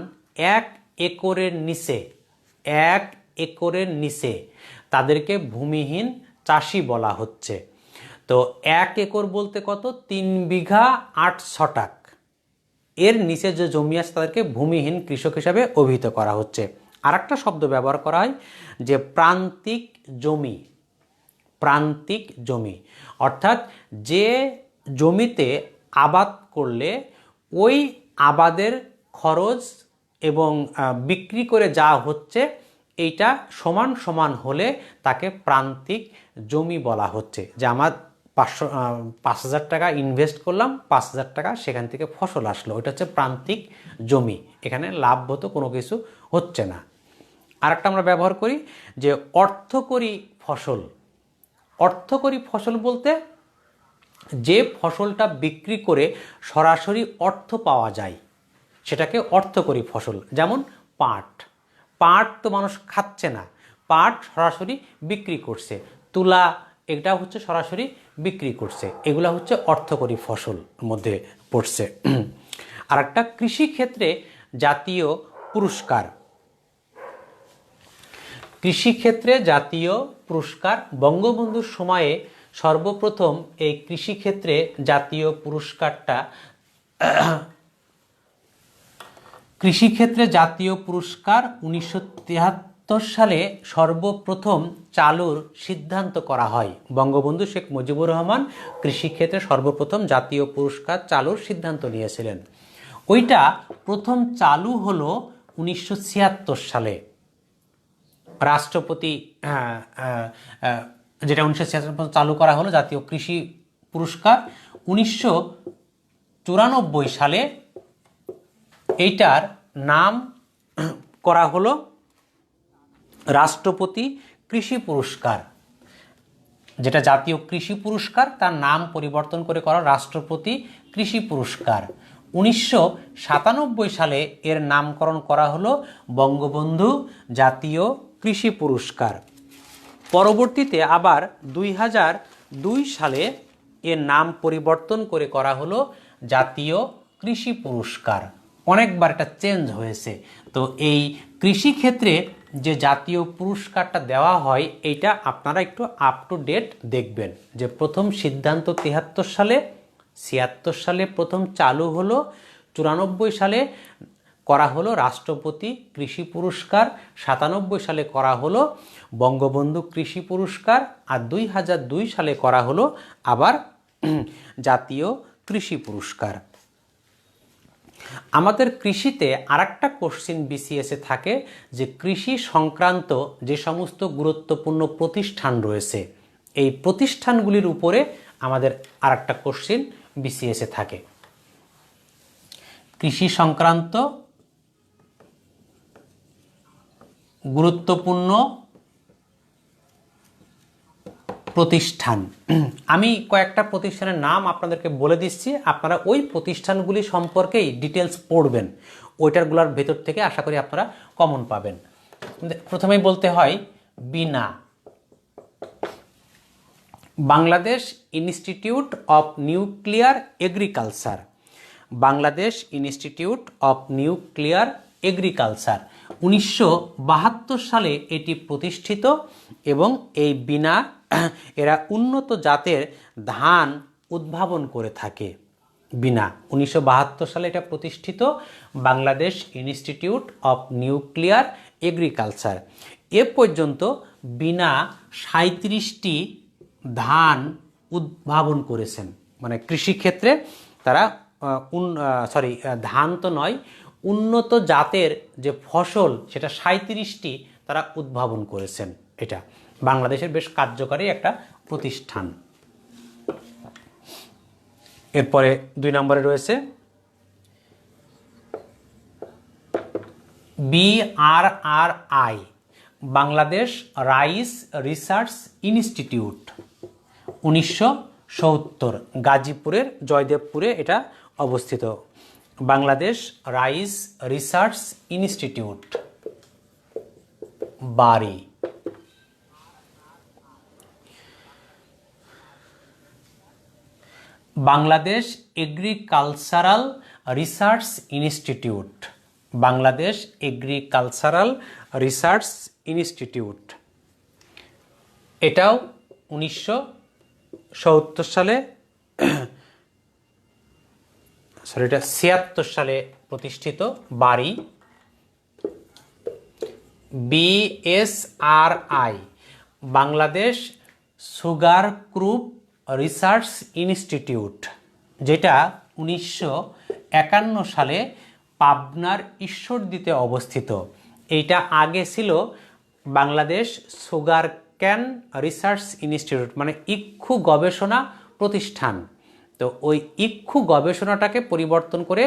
1 একরের নিচে তাদেরকে ভূমিহীন চাষি বলা হচ্ছে। তো 1 একর বলতে কত, 3 বিঘা 8 ছটাক, এর নিচে যে জমি আছে তাদেরকে ভূমিহীন কৃষক হিসাবে অভিহিত করা হচ্ছে। আর একটা শব্দ ব্যবহার করা হয় যে প্রান্তিক জমি, অর্থাৎ যে জমিতে আবাদ করলে ওই আবাদের খরচ এবং বিক্রি করে যা হচ্ছে এইটা সমান হলে তাকে প্রান্তিক জমি বলা হচ্ছে। যে আমার 5,000 টাকা ইনভেস্ট করলাম, 5,000 টাকা সেখান থেকে ফসল আসলো, ওইটা হচ্ছে প্রান্তিক জমি, এখানে লাভগত কোনো কিছু হচ্ছে না। আরেকটা আমরা ব্যবহার করি যে অর্থকরী ফসল বলতে যে ফসলটা বিক্রি করে সরাসরি অর্থ পাওয়া যায় সেটাকে অর্থকরী ফসল। যেমন পাট তো মানুষ খাচ্ছে না, পাট সরাসরি বিক্রি করছে, তুলা এটা হচ্ছে সরাসরি বিক্রি করছে, এগুলা হচ্ছে অর্থকরী ফসল মধ্যে পড়ছে। আর একটা কৃষিক্ষেত্রে জাতীয় পুরস্কার বঙ্গবন্ধুর সময়ে সর্বপ্রথম এই কৃষিক্ষেত্রে জাতীয় পুরস্কার 1973 সালে সর্বপ্রথম চালুর সিদ্ধান্ত করা হয়। বঙ্গবন্ধু শেখ মুজিবুর রহমান কৃষিক্ষেত্রে সর্বপ্রথম জাতীয় পুরস্কার চালুর সিদ্ধান্ত নিয়েছিলেন। ওইটা প্রথম চালু হলো 1976 সালে। রাষ্ট্রপতি যেটা 1976 চালু করা হলো জাতীয় কৃষি পুরস্কার। 1994 সালে এইটার নাম করা হলো রাষ্ট্রপতি কৃষি পুরস্কার। যেটা জাতীয় কৃষি পুরস্কার তার নাম পরিবর্তন করে করা রাষ্ট্রপতি কৃষি পুরস্কার। 1997 সালে এর নামকরণ করা হলো বঙ্গবন্ধু জাতীয় কৃষি পুরস্কার। পরবর্তীতে আবার 2002 সালে এর নাম পরিবর্তন করে করা হলো জাতীয় কৃষি পুরস্কার। অনেকবার এটা চেঞ্জ হয়েছে। তো এই কৃষি ক্ষেত্রে যে জাতীয় পুরস্কারটা দেওয়া হয় এইটা আপনারা একটু আপ টু ডেট দেখবেন। যে প্রথম সিদ্ধান্ত 73 সালে, 76 সালে প্রথম চালু হলো, 94 সালে করা হলো রাষ্ট্রপতি কৃষি পুরস্কার, 97 সালে করা হলো বঙ্গবন্ধু কৃষি পুরস্কার, আর 2002 সালে করা হলো আবার জাতীয় কৃষি পুরস্কার। আমাদের কৃষিতে আরেকটা কোশ্চেন বিসিএসে থাকে যে কৃষি সংক্রান্ত যে সমস্ত গুরুত্বপূর্ণ প্রতিষ্ঠান রয়েছে এই প্রতিষ্ঠানগুলির উপরে আমাদের আরেকটা কোশ্চেন বিসিএসে থাকে। কৃষি সংক্রান্ত গুরুত্বপূর্ণ প্রতিষ্ঠান। আমি কয়েকটা প্রতিষ্ঠানের নাম আপনাদেরকে বলে দিচ্ছি, আপনারা ওই প্রতিষ্ঠানগুলি সম্পর্কেই ডিটেলস পড়বেন, ওইটারগুলোর ভেতর থেকে আশা করি আপনারা কমন পাবেন। প্রথমেই বলতে হয় BINA, Bangladesh Institute of Nuclear Agriculture, Bangladesh Institute of Nuclear Agriculture 1972 সালে এটি প্রতিষ্ঠিত এবং এই বিনা এরা উন্নত জাতের ধান উদ্ভাবন করে থাকে। বিনা 1972 সালে এটা প্রতিষ্ঠিত, Bangladesh Institute of Nuclear Agriculture. এ পর্যন্ত বিনা 37টি ধান উদ্ভাবন করেছেন, মানে কৃষিক্ষেত্রে তারা ধান তো নয়, উন্নত জাতের যে ফসল সেটা 37টি তারা উদ্ভাবন করেছেন। এটা বাংলাদেশের বেশ কার্যকরী একটা প্রতিষ্ঠান। এরপরে 2 নম্বরে রয়েছে BRRI, Bangladesh Rice Research Institute 1970, গাজীপুরের জয়দেবপুরে এটা অবস্থিত। Bangladesh Rice Research Institute BARI. Bangladesh Agricultural Research Institute, Bangladesh Agricultural Research Institute, এটাও 1970 সালে এটা 76 সালে প্রতিষ্ঠিত BARI. BSRI, Bangladesh Sugar Crop Research Institute, যেটা 1951 সালে পাবনার ঈশ্বরদীতে অবস্থিত। এইটা আগে ছিল Bangladesh Sugar Cane Research Institute, মানে ইক্ষু গবেষণা প্রতিষ্ঠান। তো ওই ইক্ষু গবেষণাটাকে পরিবর্তন করে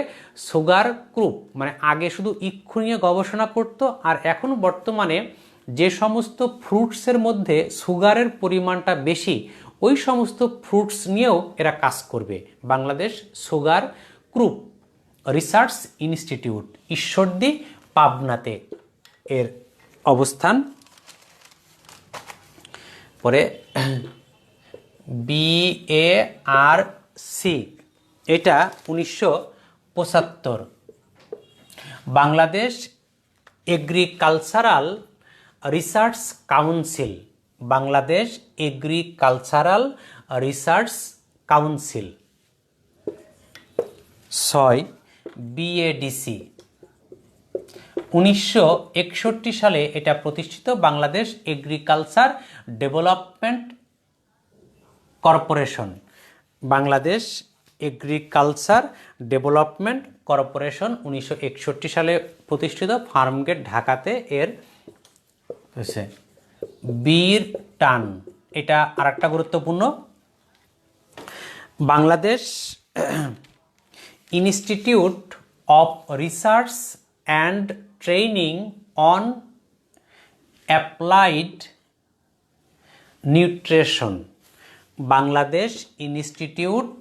সুগার ক্রপ, মানে আগে শুধু ইক্ষু নিয়ে গবেষণা করত, আর এখন বর্তমানে যে সমস্ত ফ্রুটসের মধ্যে সুগারের পরিমাণটা বেশি ওই সমস্ত ফ্রুটস নিয়েও এরা কাজ করবে। Bangladesh Sugar Crop Research Institute, Ishwardi পাবনাতে এর অবস্থান। পরে BARC, এটা 1975, Bangladesh Agricultural Research Council, Bangladesh Agricultural Research Council. 6 BADC, 1961 সালে এটা প্রতিষ্ঠিত, Bangladesh Agriculture Development Corporation, Bangladesh Agriculture Development Corporation 1961 সালে প্রতিষ্ঠিত, ফার্মগেট ঢাকাতে এর হয়েছে। বীর টান, এটা আরেকটা গুরুত্বপূর্ণ। Bangladesh Institute of research and training on applied nutrition, Bangladesh Institute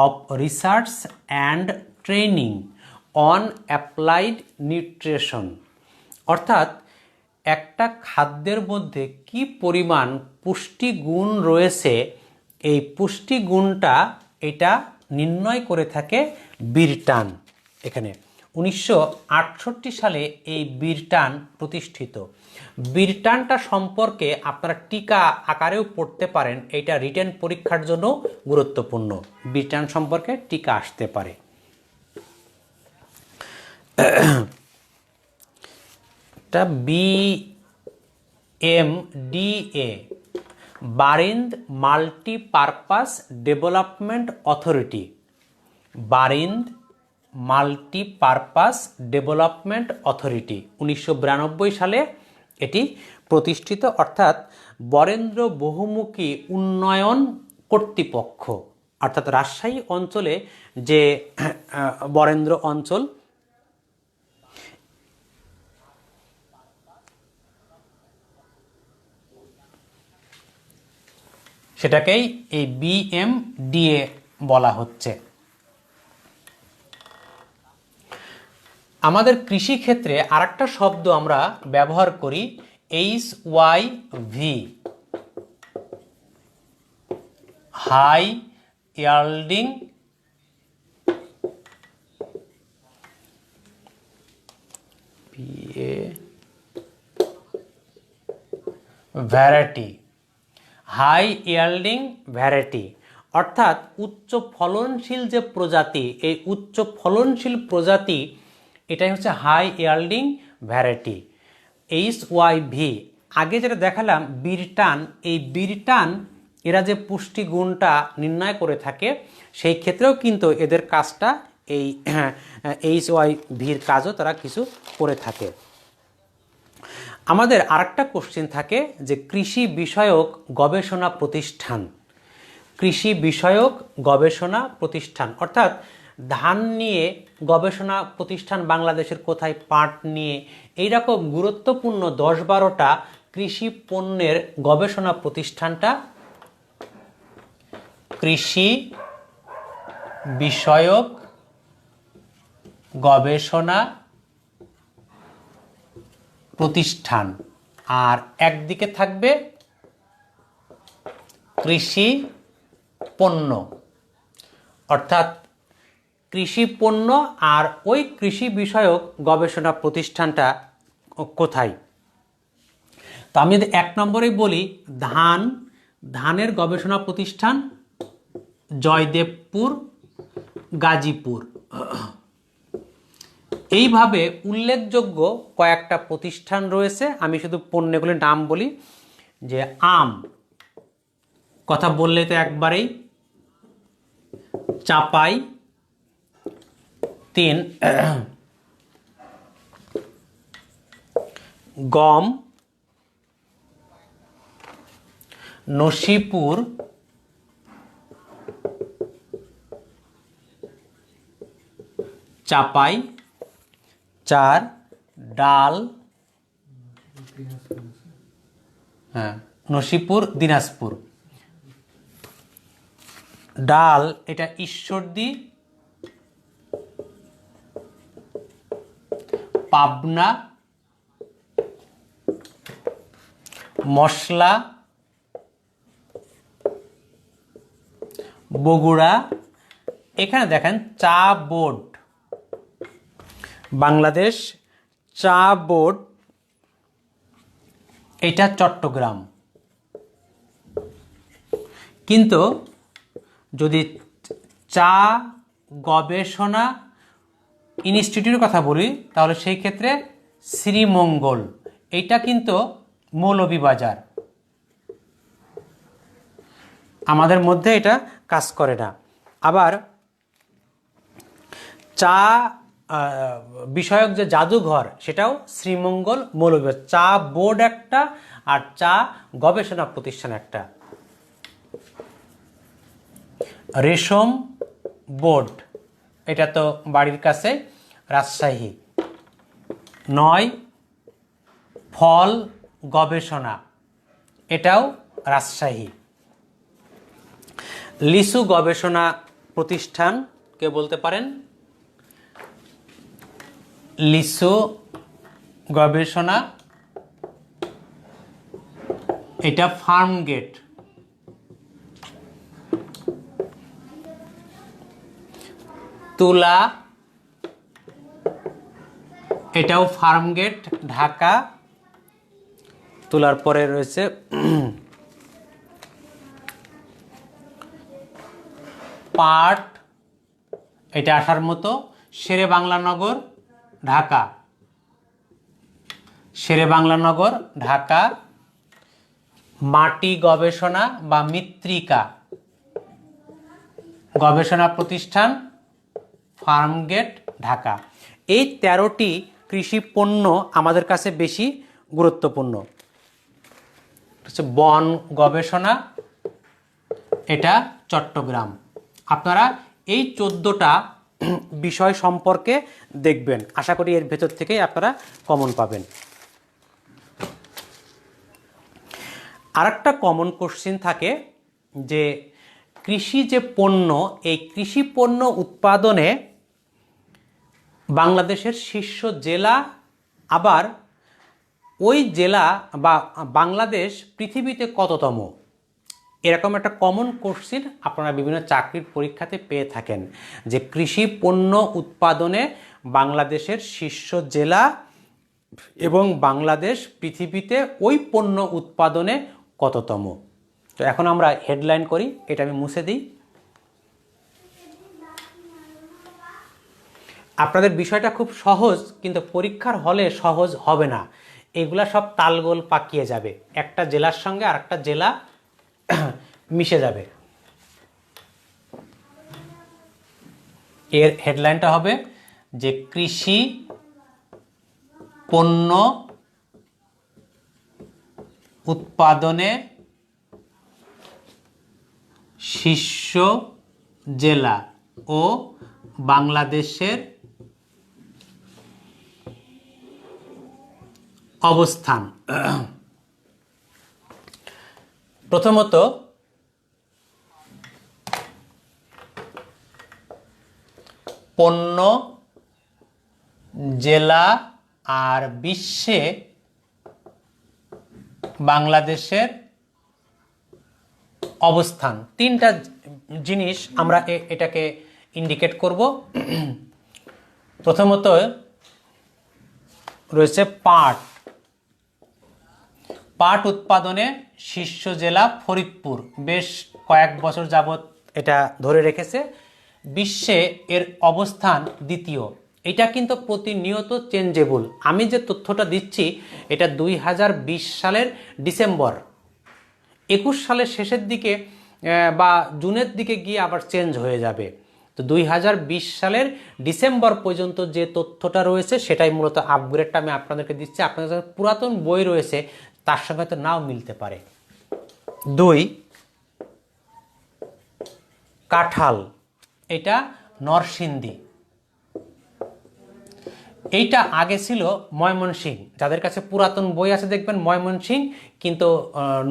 of research and training on applied nutrition, অর্থাৎ একটা খাদ্যের মধ্যে কি পরিমাণ পুষ্টিগুণ রয়েছে এই পুষ্টিগুণটা এটা নির্ণয় করে থাকে বিরটান। এখানে 1968 সালে এই বিরটান প্রতিষ্ঠিত। বিরটানটা সম্পর্কে আপনারা টিকা আকারেও পড়তে পারেন, এটা রিটেন পরীক্ষার জন্য গুরুত্বপূর্ণ। বিরটান সম্পর্কে টিকা আসতে পারে। এটা BMDA, Barind multipurpose development authority, Barind multipurpose development authority 1992 সালে এটি প্রতিষ্ঠিত, অর্থাৎ বরেন্দ্র বহুমুখী উন্নয়ন কর্তৃপক্ষ, অর্থাৎ রাজশাহী অঞ্চলে যে বরেন্দ্র অঞ্চল সেটাকেই এই BMDA বলা হচ্ছে। আমাদের কৃষি ক্ষেত্রে আরেকটা শব্দ আমরা ব্যবহার করি HYV, high yielding variety, high yielding variety, অর্থাৎ উচ্চ ফলনশীল যে প্রজাতি, এই উচ্চ ফলনশীল প্রজাতি এটাই হচ্ছে হাই ইয়াল্ডিং ভ্যারাইটি। HYV আগে যেটা দেখালাম বিরটান, এই বিরটান এরা যে পুষ্টি গুণটা নির্ণয় করে থাকে সেই ক্ষেত্রেও কিন্তু এদের কাজটা এই HYVর কাজও তারা কিছু করে থাকে। আমাদের আরেকটা কোশ্চেন থাকে যে কৃষি বিষয়ক গবেষণা প্রতিষ্ঠান, কৃষি বিষয়ক গবেষণা প্রতিষ্ঠান অর্থাৎ ধান নিয়ে গবেষণা প্রতিষ্ঠান বাংলাদেশের কোথায়, পাট নিয়ে, এইরকম গুরুত্বপূর্ণ 10-12টা কৃষি পণ্যের গবেষণা প্রতিষ্ঠানটা কৃষি বিষয়ক গবেষণা প্রতিষ্ঠান, আর একদিকে থাকবে কৃষি পণ্য, অর্থাৎ কৃষি পণ্য আর ওই কৃষি বিষয়ক গবেষণা প্রতিষ্ঠানটা কোথায়। তো আমি যদি 1 নম্বরেই বলি ধানের গবেষণা প্রতিষ্ঠান জয়দেবপুর, গাজীপুর। এইভাবে উল্লেখযোগ্য কয়েকটা প্রতিষ্ঠান রয়েছে। আমি শুধু পণ্যগুলির নাম বলি, যে আম কথা বললে তো একবারেই, চাপাই 3, গম, নসিপুর, চাপাই 4, ডাল, নসিপুর দিনাজপুর, ডাল এটা ঈশ্বরদী, পাবনা, মশলা বগুড়া। এখানে দেখেন চা বোর্ড, বাংলাদেশ চা বোর্ড, এটা চট্টগ্রাম। কিন্তু যদি চা গবেষণা ইনস্টিটিউটের কথা বলি তাহলে সেই ক্ষেত্রে শ্রীমঙ্গল, এইটা কিন্তু মৌলভীবাজার, আমাদের মধ্যে এটা কাজ করে না। আবার চা বিষয়ক যে জাদুঘর সেটাও শ্রীমঙ্গল, মৌলভীবাজার। চা বোর্ড একটা আর চা গবেষণা প্রতিষ্ঠান একটা। রেশম বোর্ড এটা তো বাড়ির কাছে, রাজশাহী। 9, ফল গবেষণা, এটাও রাজশাহী। লিচু গবেষণা প্রতিষ্ঠান কে বলতে পারেন? লিচু গবেষণা, এটা ফার্ম গেট। তুলা, এটাও ফার্ম গেট, ঢাকা। তুলার পরে রয়েছে পাট, এটা আসার মতো, শেরে বাংলানগর, ঢাকা। শেরে বাংলানগর, ঢাকা। মাটি গবেষণা বা মৃত্তিকা গবেষণা প্রতিষ্ঠান, ফার্মগেট, ঢাকা। এই 13টি কৃষি পণ্য আমাদের কাছে বেশি গুরুত্বপূর্ণ। বন গবেষণা, এটা চট্টগ্রাম। আপনারা এই 14টা বিষয় সম্পর্কে দেখবেন, আশা করি এর ভেতর থেকেই আপনারা কমন পাবেন। আরেকটা কমন কোশ্চেন থাকে যে কৃষি যে পণ্য, এই কৃষি পণ্য উৎপাদনে বাংলাদেশের শীর্ষ জেলা, আবার ওই জেলা বা বাংলাদেশ পৃথিবীতে কততম, এরকম একটা কমন কোশ্চেন আপনারা বিভিন্ন চাকরির পরীক্ষাতে পেয়ে থাকেন যে কৃষি পণ্য উৎপাদনে বাংলাদেশের শীর্ষ জেলা এবং বাংলাদেশ পৃথিবীতে ওই পণ্য উৎপাদনে কততম। তো এখন আমরা হেডলাইন করি, এটা আমি মুছে দিই। আপনাদের বিষয়টা খুব সহজ, কিন্তু পরীক্ষার হলে সহজ হবে না, এগুলা সব তালগোল পাকিয়ে যাবে, একটা জেলার সঙ্গে আর একটা জেলা মিশে যাবে। এর হেডলাইনটা হবে যে কৃষি পণ্য উৎপাদনে শীর্ষ জেলা ও বাংলাদেশের অবস্থান। প্রথমত পণ্য, জেলা আর বিশ্বে বাংলাদেশের অবস্থান, তিনটা জিনিস আমরা এটাকে ইন্ডিকেট করব। প্রথমত রয়েছে পাট উৎপাদনে শীর্ষ জেলা ফরিদপুর, বেশ কয়েক বছর যাবত এটা ধরে রেখেছে। বিশ্বে এর অবস্থান দ্বিতীয়। এটা কিন্তু প্রতিনিয়ত চেঞ্জেবল। আমি যে তথ্যটা দিচ্ছি এটা 2020 সালের ডিসেম্বর, 21 সালের শেষের দিকে বা জুনের দিকে গিয়ে আবার চেঞ্জ হয়ে যাবে। তো 2020 সালের ডিসেম্বর পর্যন্ত যে তথ্যটা রয়েছে সেটাই মূলত আপগ্রেডটা আমি আপনাদেরকে দিচ্ছি। আপনাদের কাছে পুরাতন বই রয়েছে, তার সঙ্গে তো নাও মিলতে পারে। 2, কাঁঠাল, এটা নরসিংদী। এইটা আগে ছিল ময়মনসিংহ। যাদের কাছে পুরাতন বই আছে দেখবেন ময়মনসিংহ, কিন্তু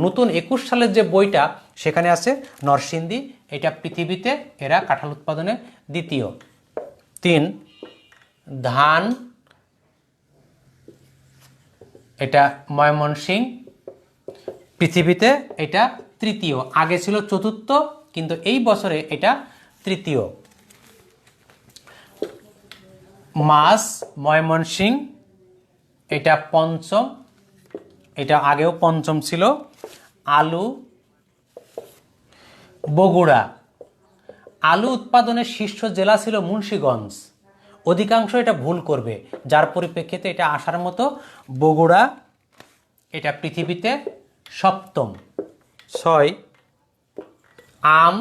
নতুন 21 সালের যে বইটা সেখানে আছে নরসিংদী। এটা পৃথিবীতে এরা কাঁঠাল উৎপাদনে দ্বিতীয়। 3, ধান, এটা ময়মনসিংহ, পৃথিবীতে এটা তৃতীয়। আগে ছিল চতুর্থ, কিন্তু এই বছরে এটা তৃতীয়। মাছ, ময়মনসিংহ, এটা পঞ্চম, এটা আগেও পঞ্চম ছিল। আলু, বগুড়া। আলু উৎপাদনের শীর্ষ জেলা ছিল মুন্সিগঞ্জ। অধিকাংশ এটা ভুল করবে, যার পরিপ্রেক্ষিতে এটা আসার মতো। বগুড়া, এটা পৃথিবীতে সপ্তম। 6, আম,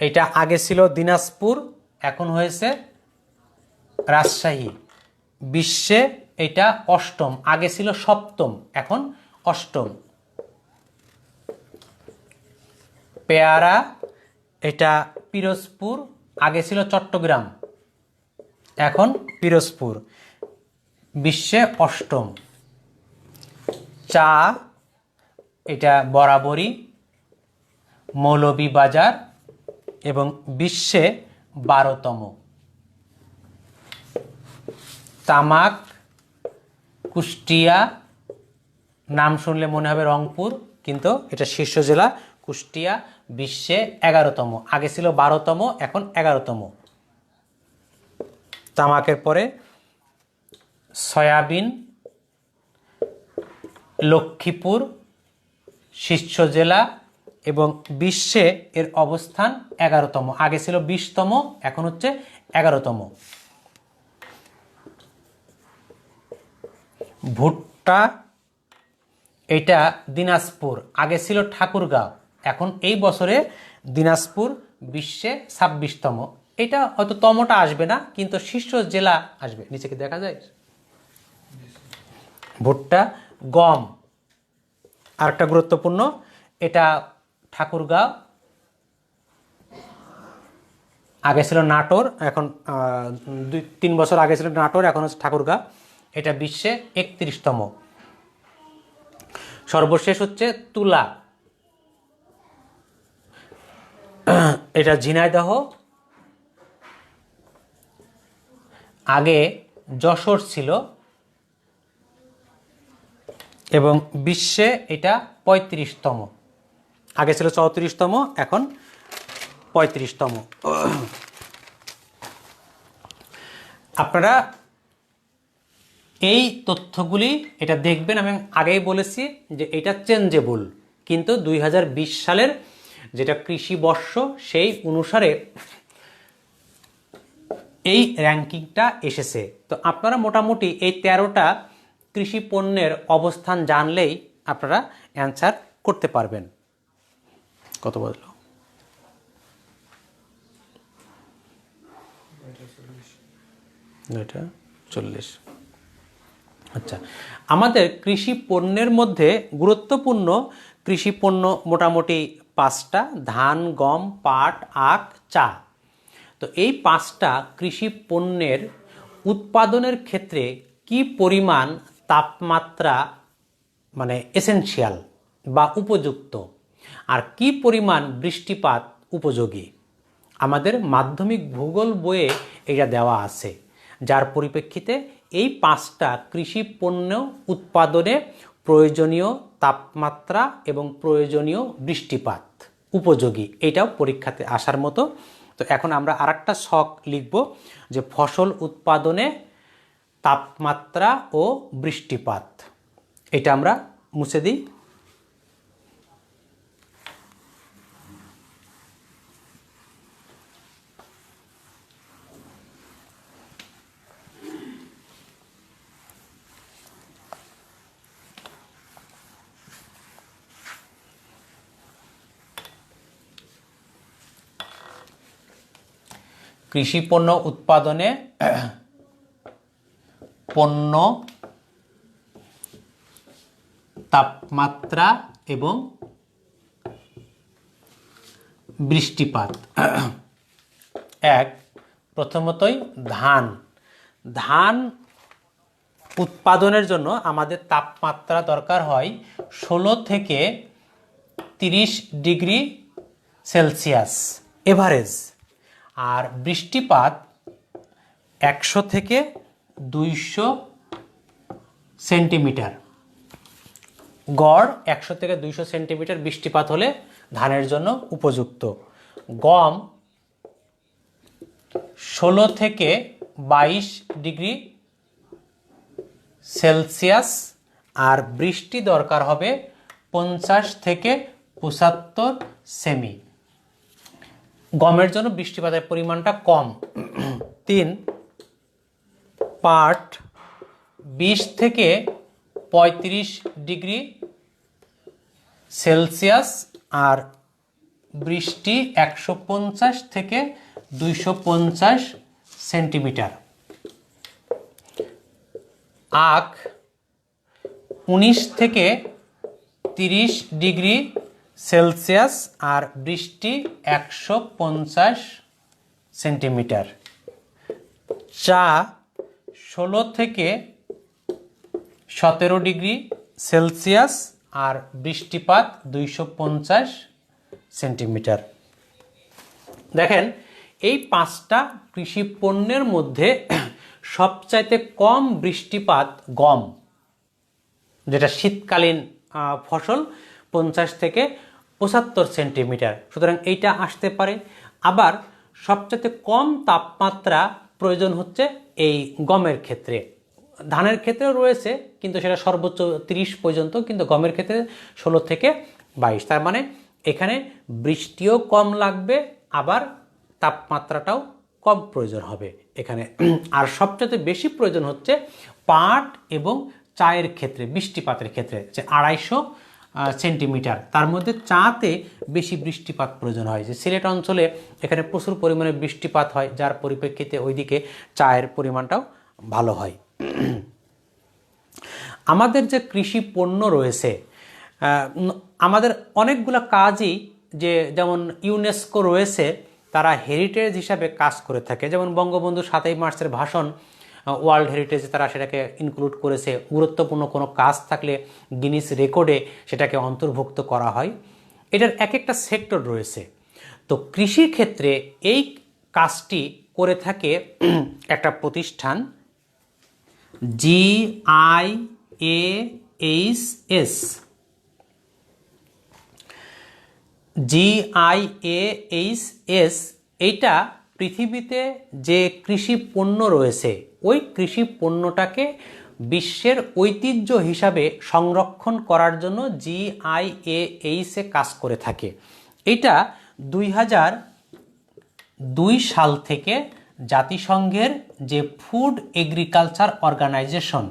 এটা আগে ছিল দিনাজপুর, এখন হয়েছে রাজশাহী। বিশ্বে এটা অষ্টম, আগে ছিল সপ্তম, এখন অষ্টম। পেয়ারা, এটা পিরোজপুর, আগে ছিল চট্টগ্রাম, এখন পিরোজপুর, বিশ্বে অষ্টম। চা, এটা বরাবরই মৌলভীবাজার এবং বিশ্বে 12তম। তামাক, কুষ্টিয়া, নাম শুনলে মনে হবে রংপুর, কিন্তু এটা শীর্ষ জেলা কুষ্টিয়া, বিশ্বে 11তম। আগে ছিল 12তম, এখন 11তম। তামাকের পরে সয়াবিন, লক্ষ্মীপুর শীর্ষ জেলা এবং বিশ্বে এর অবস্থান 11তম। আগে ছিল 20তম, এখন হচ্ছে 11তম। ভুট্টা, এটা দিনাজপুর, আগে ছিল ঠাকুরগাঁও, এখন এই বছরে দিনাজপুর বিশ্বে 26তম। এটা হয়তো তমটা আসবে না, কিন্তু শীর্ষ জেলা আসবে। নিচে কি দেখা যায়? ভুট্টা। গম আরেকটা গুরুত্বপূর্ণ, এটা ঠাকুরগাঁও, আগে ছিল নাটোর, এখন 2-3 বছর আগে ছিল নাটোর, এখন হচ্ছে ঠাকুরগাঁও, এটা বিশ্বে 31তম। সর্বশেষ হচ্ছে তুলা, এটা ঝিনাইদহ, আগে যশোর ছিল এবং বিশ্বে এটা 35তম। আগে ছিল 34তম, এখন 35তম। আপনারা এই তথ্যগুলি এটা দেখবেন। আমি আগেই বলেছি যে এটা চেঞ্জেবল, কিন্তু 2020 সালের যেটা কৃষি বর্ষ সেই অনুসারে এই র্যাঙ্কিংটা এসেছে। তো আপনারা মোটামুটি এই 13টা কৃষি পণ্যের অবস্থান জানলেই আপনারা অ্যান্সার করতে পারবেন। কত বললো? 9:40। আচ্ছা, আমাদের কৃষি পণ্যের মধ্যে গুরুত্বপূর্ণ কৃষি পণ্য মোটামুটি 5টা: ধান, গম, পাট, আখ, চা। তো এই 5টা কৃষি পণ্যের উৎপাদনের ক্ষেত্রে কি পরিমাণ তাপমাত্রা মানে এসেনশিয়াল বা উপযুক্ত, আর কি পরিমাণ বৃষ্টিপাত উপযোগী, আমাদের মাধ্যমিক ভূগোল বইয়ে এটা দেওয়া আছে, যার পরিপ্রেক্ষিতে এই 5টা কৃষি পণ্য উৎপাদনে প্রয়োজনীয় তাপমাত্রা এবং প্রয়োজনীয় বৃষ্টিপাত উপযোগী, এটাও পরীক্ষাতে আসার মতো। তো এখন আমরা আরেকটা ছক লিখব যে ফসল উৎপাদনে তাপমাত্রা ও বৃষ্টিপাত। এটা আমরা মুছে দিই। কৃষি পণ্য উৎপাদনে পণ্য তাপমাত্রা এবং বৃষ্টিপাত। প্রথমতই ধান উৎপাদনের জন্য আমাদের তাপমাত্রা দরকার হয় 16 থেকে 30 ডিগ্রি সেলসিয়াস এভারেজ, আর বৃষ্টিপাত 100 থেকে 200 সেন্টিমিটার। গড় 100 থেকে 200 সেন্টিমিটার বৃষ্টিপাত হলে ধানের জন্য উপযুক্ত। গম 16 থেকে 22 ডিগ্রি সেলসিয়াস, আর বৃষ্টি দরকার হবে 50 থেকে 75 সেমি। গমের জন্য বৃষ্টিপাতের পরিমাণটা কম। 3, পাট 20 থেকে 35 ডিগ্রি সেলসিয়াস, আর বৃষ্টি 150 থেকে 250 সেন্টিমিটার। আখ 19 থেকে 30 ডিগ্রি সেলসিয়াস, আর বৃষ্টি 150 সেন্টিমিটার। চা 16 থেকে 17 ডিগ্রি সেলসিয়াস, আর বৃষ্টিপাত 250 সেন্টিমিটার। দেখেন, এই 5টা কৃষি পণ্যের মধ্যে সবচাইতে কম বৃষ্টিপাত গম, যেটা শীতকালীন ফসল, 50 থেকে 75 সেন্টিমিটার। সুতরাং এইটা আসতে পারে। আবার সবচাইতে কম তাপমাত্রা প্রয়োজন হচ্ছে এই গমের ক্ষেত্রে। ধানের ক্ষেত্রেও রয়েছে, কিন্তু সেটা সর্বোচ্চ 30 পর্যন্ত, কিন্তু গমের ক্ষেত্রে 16 থেকে 22। তার মানে এখানে বৃষ্টিও কম লাগবে, আবার তাপমাত্রাটাও কম প্রয়োজন হবে এখানে। আর সবচেয়ে বেশি প্রয়োজন হচ্ছে পাট এবং চায়ের ক্ষেত্রে, বৃষ্টিপাতের ক্ষেত্রে, যে 250 সেন্টিমিটার। তার মধ্যে চাতে বেশি বৃষ্টিপাত প্রয়োজন হয়, যে সিলেট অঞ্চলে এখানে প্রচুর পরিমাণে বৃষ্টিপাত হয়, যার পরিপ্রেক্ষিতে ওইদিকে চায়ের পরিমাণটাও ভালো হয়। আমাদের যে কৃষি পণ্য রয়েছে, আমাদের অনেকগুলো কাজই, যে যেমন ইউনেস্কো রয়েছে, তারা হেরিটেজ হিসাবে কাজ করে থাকে। যেমন বঙ্গবন্ধু 7ই মার্চের ভাষণ ওয়ার্ল্ড হেরিটেজে তারা সেটাকে ইনক্লুড করেছে। গুরুত্বপূর্ণ কোনো কাজ থাকলে গিনিস রেকর্ডে সেটাকে অন্তর্ভুক্ত করা হয়। এটার এক একটা সেক্টর রয়েছে। তো কৃষি ক্ষেত্রে এই কাজটি করে থাকে একটা প্রতিষ্ঠান GIAHS। GIAHS এইটা পৃথিবীতে যে কৃষি পণ্য রয়েছে ওই কৃষি পণ্যটাকে বিশ্বের ঐতিহ্য হিসাবে সংরক্ষণ করার জন্য GIAHS কাজ করে থাকে। এটা 2002 সাল থেকে জাতিসংঘের যে ফুড এগ্রিকালচার অর্গানাইজেশন,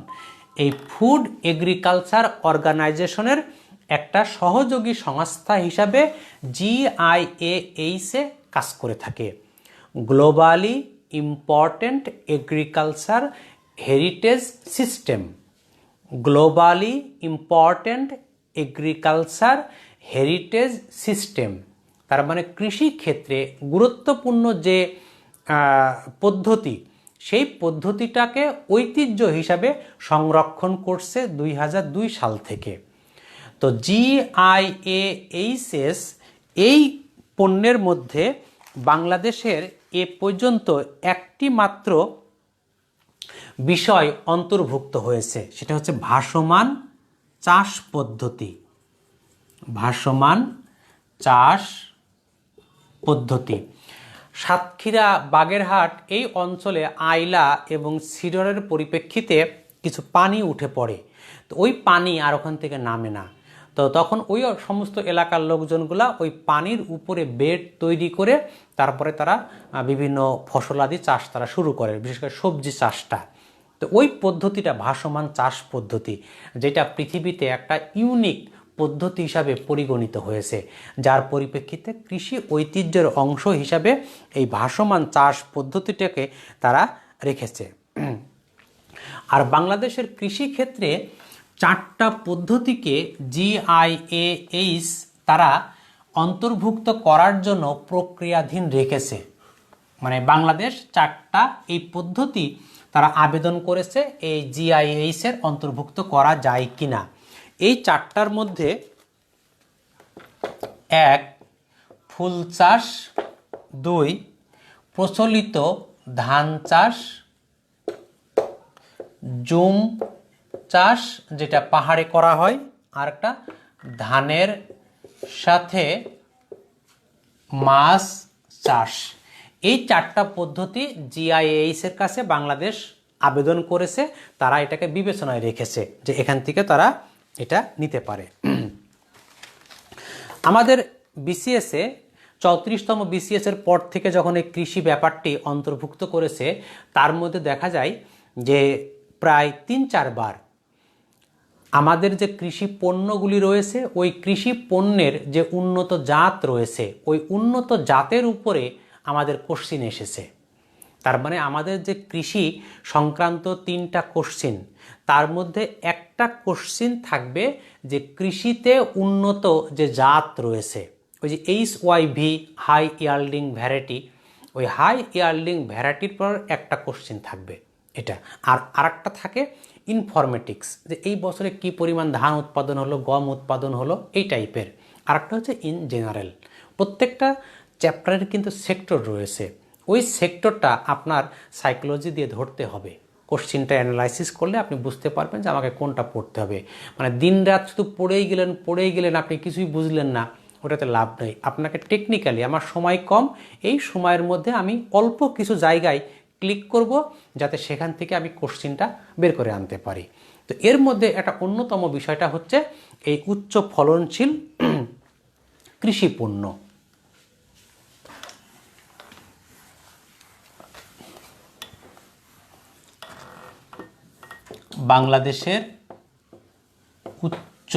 এই ফুড এগ্রিকালচার অর্গানাইজেশনের একটা সহযোগী সংস্থা হিসাবে GIAHS কাজ করে থাকে। Globally important agriculture heritage system, globally important agriculture heritage system, তার মানে কৃষি ক্ষেত্রে গুরুত্বপূর্ণ যে পদ্ধতি, সেই পদ্ধতিটাকে ঐতিহ্য হিসাবে সংরক্ষণ করছে 2002 সাল থেকে। তো GIAHS এই পণ্যের মধ্যে বাংলাদেশের এ পর্যন্ত একটি মাত্র বিষয় অন্তর্ভুক্ত হয়েছে, সেটা হচ্ছে ভাসমান চাষ পদ্ধতি। ভাসমান চাষ পদ্ধতি। সাতক্ষীরা, বাগেরহাট এই অঞ্চলে আইলা এবং সিডরের পরিপ্রেক্ষিতে কিছু পানি উঠে পড়ে। তো ওই পানি আর ওখান থেকে নামে না। তো তখন ওই সমস্ত এলাকার লোকজনগুলা ওই পানির উপরে বেড তৈরি করে তারপরে তারা বিভিন্ন ফসলাদি চাষ তারা শুরু করে, বিশেষ করে সবজি চাষটা। তো ওই পদ্ধতিটা ভাসমান চাষ পদ্ধতি, যেটা পৃথিবীতে একটা ইউনিক পদ্ধতি হিসাবে পরিগণিত হয়েছে, যার পরিপ্রেক্ষিতে কৃষি ঐতিহ্যের অংশ হিসাবে এই ভাসমান চাষ পদ্ধতিটাকে তারা রেখেছে। আর বাংলাদেশের কৃষি ক্ষেত্রে 4টা পদ্ধতিকে GIAHS তারা অন্তর্ভুক্ত করার জন্য প্রক্রিয়াধীন রেখেছে। মানে বাংলাদেশ 4টা এই পদ্ধতি তারা আবেদন করেছে এই GIAHS এর অন্তর্ভুক্ত করা যায় কিনা। এই 4টার মধ্যে 1 ফুল চাষ, 2 প্রচলিত ধান চাষ, জুম চাষ যেটা পাহাড়ে করা হয়, আর একটা ধানের সাথে মাছ চাষ। এই 4টা পদ্ধতি GIAHS এর কাছে বাংলাদেশ আবেদন করেছে, তারা এটাকে বিবেচনায় রেখেছে যে এখান থেকে তারা এটা নিতে পারে। আমাদের BCS-এ 34তম BCS এর পর থেকে যখন এই কৃষি ব্যাপারটি অন্তর্ভুক্ত করেছে, তার মধ্যে দেখা যায় যে প্রায় 3-4 বার আমাদের যে কৃষি পণ্যগুলি রয়েছে ওই কৃষি পণ্যের যে উন্নত জাত রয়েছে ওই উন্নত জাতের উপরে আমাদের কোশ্চিন এসেছে। তার মানে আমাদের যে কৃষি সংক্রান্ত 3টা কোশ্চিন, তার মধ্যে একটা কোশ্চিন থাকবে যে কৃষিতে উন্নত যে জাত রয়েছে, ওই যে HYV হাই ইয়াল্ডিং ভ্যারাইটি, ওই হাই ইয়াল্ডিং ভ্যারাইটির পর একটা কোশ্চিন থাকবে এটা। আর আরেকটা থাকে ইনফরমেটিক্স, যে এই বছরে কি পরিমাণ ধান উৎপাদন হলো, গম উৎপাদন হলো, এই টাইপের। আরেকটা হচ্ছে ইন জেনারেল। প্রত্যেকটা চ্যাপ্টারের কিন্তু সেক্টর রয়েছে, ওই সেক্টরটা আপনার সাইকোলজি দিয়ে ধরতে হবে। কোশ্চিনটা অ্যানালাইসিস করলে আপনি বুঝতে পারবেন যে আমাকে কোনটা পড়তে হবে। মানে দিন রাত শুধু পড়েই গেলেন, আপনি কিছুই বুঝলেন না, ওটাতে লাভ নেই। আপনাকে টেকনিক্যালি, আমার সময় কম, এই সময়ের মধ্যে আমি অল্প কিছু জায়গায় ক্লিক করব যাতে সেখান থেকে আমি কোশ্চিনটা বের করে আনতে পারি। তো এর মধ্যে একটা অন্যতম বিষয়টা হচ্ছে এই উচ্চ ফলনশীল কৃষি পণ্য। বাংলাদেশের উচ্চ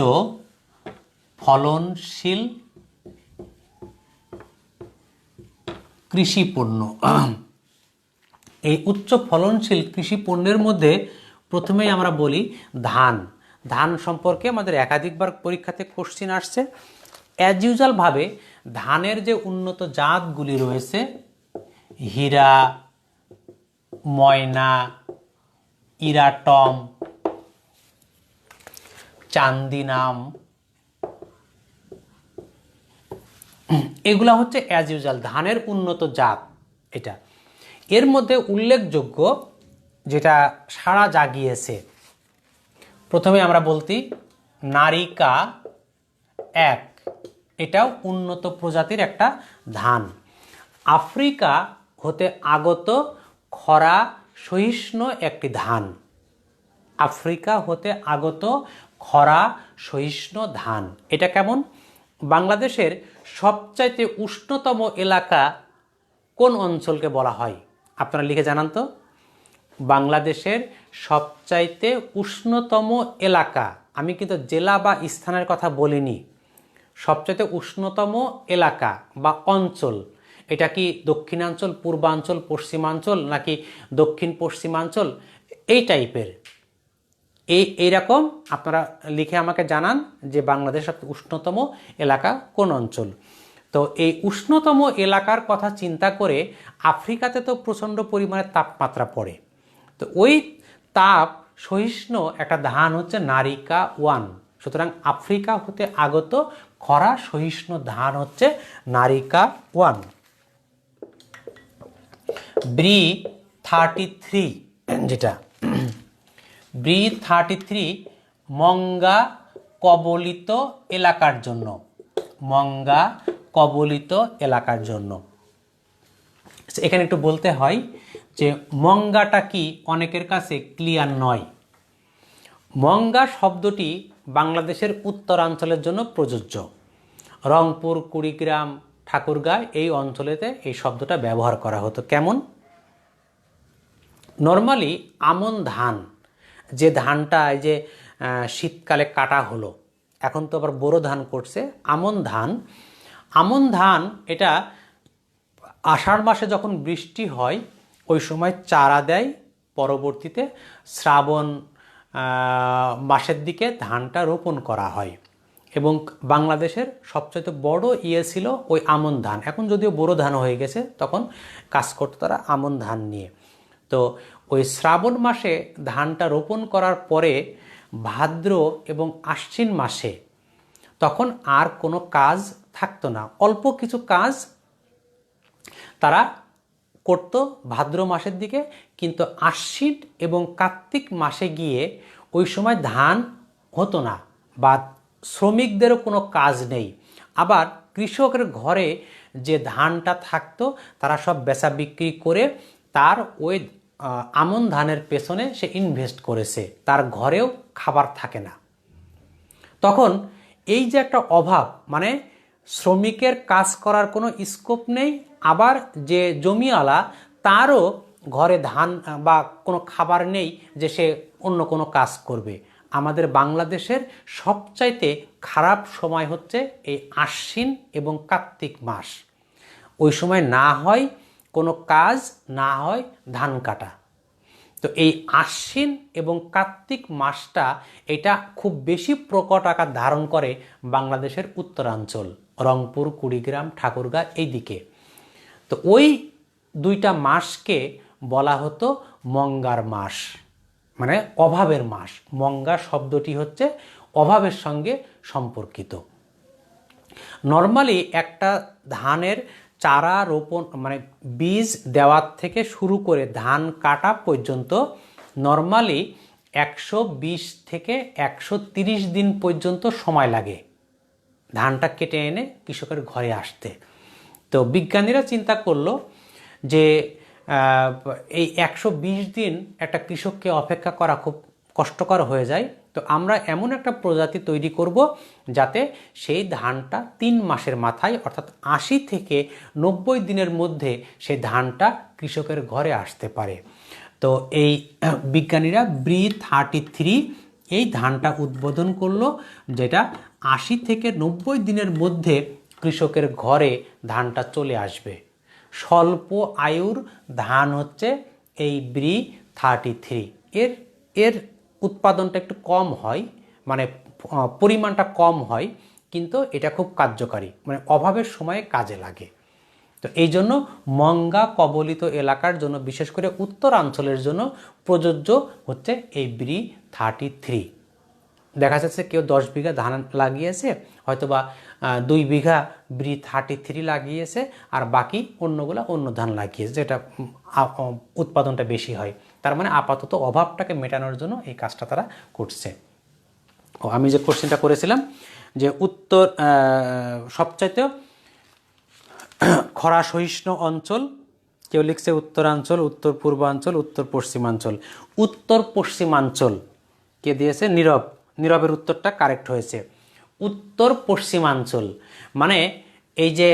ফলনশীল কৃষি পণ্য। এই উচ্চ ফলনশীল কৃষি পণ্যের মধ্যে প্রথমেই আমরা বলি ধান সম্পর্কে আমাদের একাধিকবার পরীক্ষাতে কোশ্চিন আসছে। অ্যাজ ইউজুয়ালভাবে ধানের যে উন্নত জাতগুলি রয়েছে, হীরা, ময়না, ইরাটম, চান্দিনাম, এগুলা হচ্ছে অ্যাজ ইউজুয়াল ধানের উন্নত জাত। এটা এর মধ্যে উল্লেখযোগ্য যেটা সাড়া জাগিয়েছে, প্রথমে আমরা বলতি নারিকা এক, এটাও উন্নত প্রজাতির একটা ধান। আফ্রিকা হতে আগত খরা সহিষ্ণু একটি ধান। আফ্রিকা হতে আগত খরা সহিষ্ণু ধান। এটা কেমন? বাংলাদেশের সবচাইতে উষ্ণতম এলাকা কোন অঞ্চলকে বলা হয়? আপনারা লিখে জানান তো। বাংলাদেশের সবচাইতে উষ্ণতম এলাকা, আমি কিন্তু জেলা বা স্থানের কথা বলিনি, সবচাইতে উষ্ণতম এলাকা বা অঞ্চল, এটা কি দক্ষিণাঞ্চল, পূর্বাঞ্চল, পশ্চিমাঞ্চল নাকি দক্ষিণ পশ্চিমাঞ্চল, এই টাইপের এইরকম আপনারা লিখে আমাকে জানান যে বাংলাদেশের সবচেয়ে উষ্ণতম এলাকা কোন অঞ্চল। তো এই উষ্ণতম এলাকার কথা চিন্তা করে আফ্রিকাতে তো প্রচণ্ড পরিমাণে তাপমাত্রা পড়ে, তো ওই তাপ সহিষ্ণু একটা ধান হচ্ছে নারিকা ওয়ান। সুতরাং আফ্রিকা হতে আগত খরা সহিষ্ণু ধান হচ্ছে নারিকা ওয়ান। ব্রি 33, যেটা ব্রি 33 মঙ্গা কবলিত এলাকার জন্য, মঙ্গা কবলিত এলাকার জন্য। এখানে একটু বলতে হয় যে মঙ্গাটা কি, অনেকের কাছে ক্লিয়ার নয়। মঙ্গা শব্দটি বাংলাদেশের উত্তরাঞ্চলের জন্য প্রযোজ্য। রংপুর, কুড়িগ্রাম, ঠাকুরগাঁও এই অঞ্চলেতে এই শব্দটা ব্যবহার করা হতো। কেমন? নর্মালি আমন ধান, যে ধানটা এই যে শীতকালে কাটা হলো, এখন তো আবার বোরো ধান করছে, আমন ধান। আমন ধান এটা আষাঢ় মাসে যখন বৃষ্টি হয় ওই সময় চারা দেয়, পরবর্তীতে শ্রাবণ মাসের দিকে ধানটা রোপণ করা হয়। এবং বাংলাদেশের সবচেয়ে বড় ছিল ওই আমন ধান। এখন যদিও বোরো ধান হয়ে গেছে, তখন কাজ করতো তারা আমন ধান নিয়ে। তো ওই শ্রাবণ মাসে ধানটা রোপণ করার পরে ভাদ্র এবং আশ্বিন মাসে তখন আর কোনো কাজ থাকতো না, অল্প কিছু কাজ তারা করত ভাদ্র মাসের দিকে, কিন্তু আশ্বিন এবং কার্তিক মাসে গিয়ে ওই সময় ধান হতো না বা শ্রমিকদেরও কোনো কাজ নেই। আবার কৃষকের ঘরে যে ধানটা থাকতো তারা সব বেচা বিক্রি করে তার ওই আমন ধানের পেছনে সে ইনভেস্ট করেছে, তার ঘরেও খাবার থাকে না। তখন এই যে একটা অভাব, মানে শ্রমিকের কাজ করার কোনো স্কোপ নেই, আবার যে জমিওয়ালা তারও ঘরে ধান বা কোনো খাবার নেই যে সে অন্য কোনো কাজ করবে। আমাদের বাংলাদেশের সবচাইতে খারাপ সময় হচ্ছে এই আশ্বিন এবং কার্তিক মাস। ওই সময় না হয় কোনো কাজ, না হয় ধান কাটা। তো এই আশ্বিন এবং কার্তিক মাসটা এটা খুব বেশি প্রকট আকার ধারণ করে বাংলাদেশের উত্তরাঞ্চল, রংপুর, কুড়িগ্রাম, ঠাকুরগাঁও এই দিকে। তো ওই দুইটা মাসকে বলা হতো মঙ্গার মাস, মানে অভাবের মাস। মঙ্গা শব্দটি হচ্ছে অভাবের সঙ্গে সম্পর্কিত। নর্মালি একটা ধানের চারা রোপণ মানে বীজ দেওয়ার থেকে শুরু করে ধান কাটা পর্যন্ত নর্মালি 120 থেকে 130 দিন পর্যন্ত সময় লাগে ধানটা কেটে এনে কৃষকের ঘরে আসতে। তো বিজ্ঞানীরা চিন্তা করলো যে এই 120 দিন একটা কৃষককে অপেক্ষা করা খুব কষ্টকর হয়ে যায়। তো আমরা এমন একটা প্রজাতি তৈরি করব যাতে সেই ধানটা 3 মাসের মাথায় অর্থাৎ 80 থেকে 90 দিনের মধ্যে সেই ধানটা কৃষকের ঘরে আসতে পারে। তো এই বিজ্ঞানীরা ব্রি 33 এই ধানটা উদ্বোধন করলো, যেটা 80 থেকে 90 দিনের মধ্যে কৃষকের ঘরে ধানটা চলে আসবে। স্বল্প আয়ুর ধান হচ্ছে এই ব্রি 33। এর উৎপাদনটা একটু কম হয়, মানে পরিমাণটা কম হয়, কিন্তু এটা খুব কার্যকারী, মানে অভাবের সময়ে কাজে লাগে। তো এই জন্য মঙ্গা কবলিত এলাকার জন্য, বিশেষ করে উত্তরাঞ্চলের জন্য প্রযোজ্য হচ্ছে এই ব্রি 33। দেখা যাচ্ছে কেউ 10 বিঘা ধান লাগিয়েছে, হয়তোবা 2 বিঘা BRI-33 লাগিয়েছে, আর বাকি অন্যগুলা অন্য ধান লাগিয়েছে, যেটা উৎপাদনটা বেশি হয়। তার মানে আপাতত অভাবটাকে মেটানোর জন্য এই কাজটা তারা করছে। আমি যে কোশ্চেনটা করেছিলাম যে উত্তর সবচাইতে খরা সহিষ্ণু অঞ্চল, কেউ লিখছে উত্তরাঞ্চল, উত্তর পূর্বাঞ্চল, উত্তর পশ্চিমাঞ্চল। উত্তর পশ্চিমাঞ্চল কে দিয়েছে? নীরব। নীরবের উত্তরটা কারেক্ট হয়েছে। উত্তর পশ্চিমাঞ্চল মানে এই যে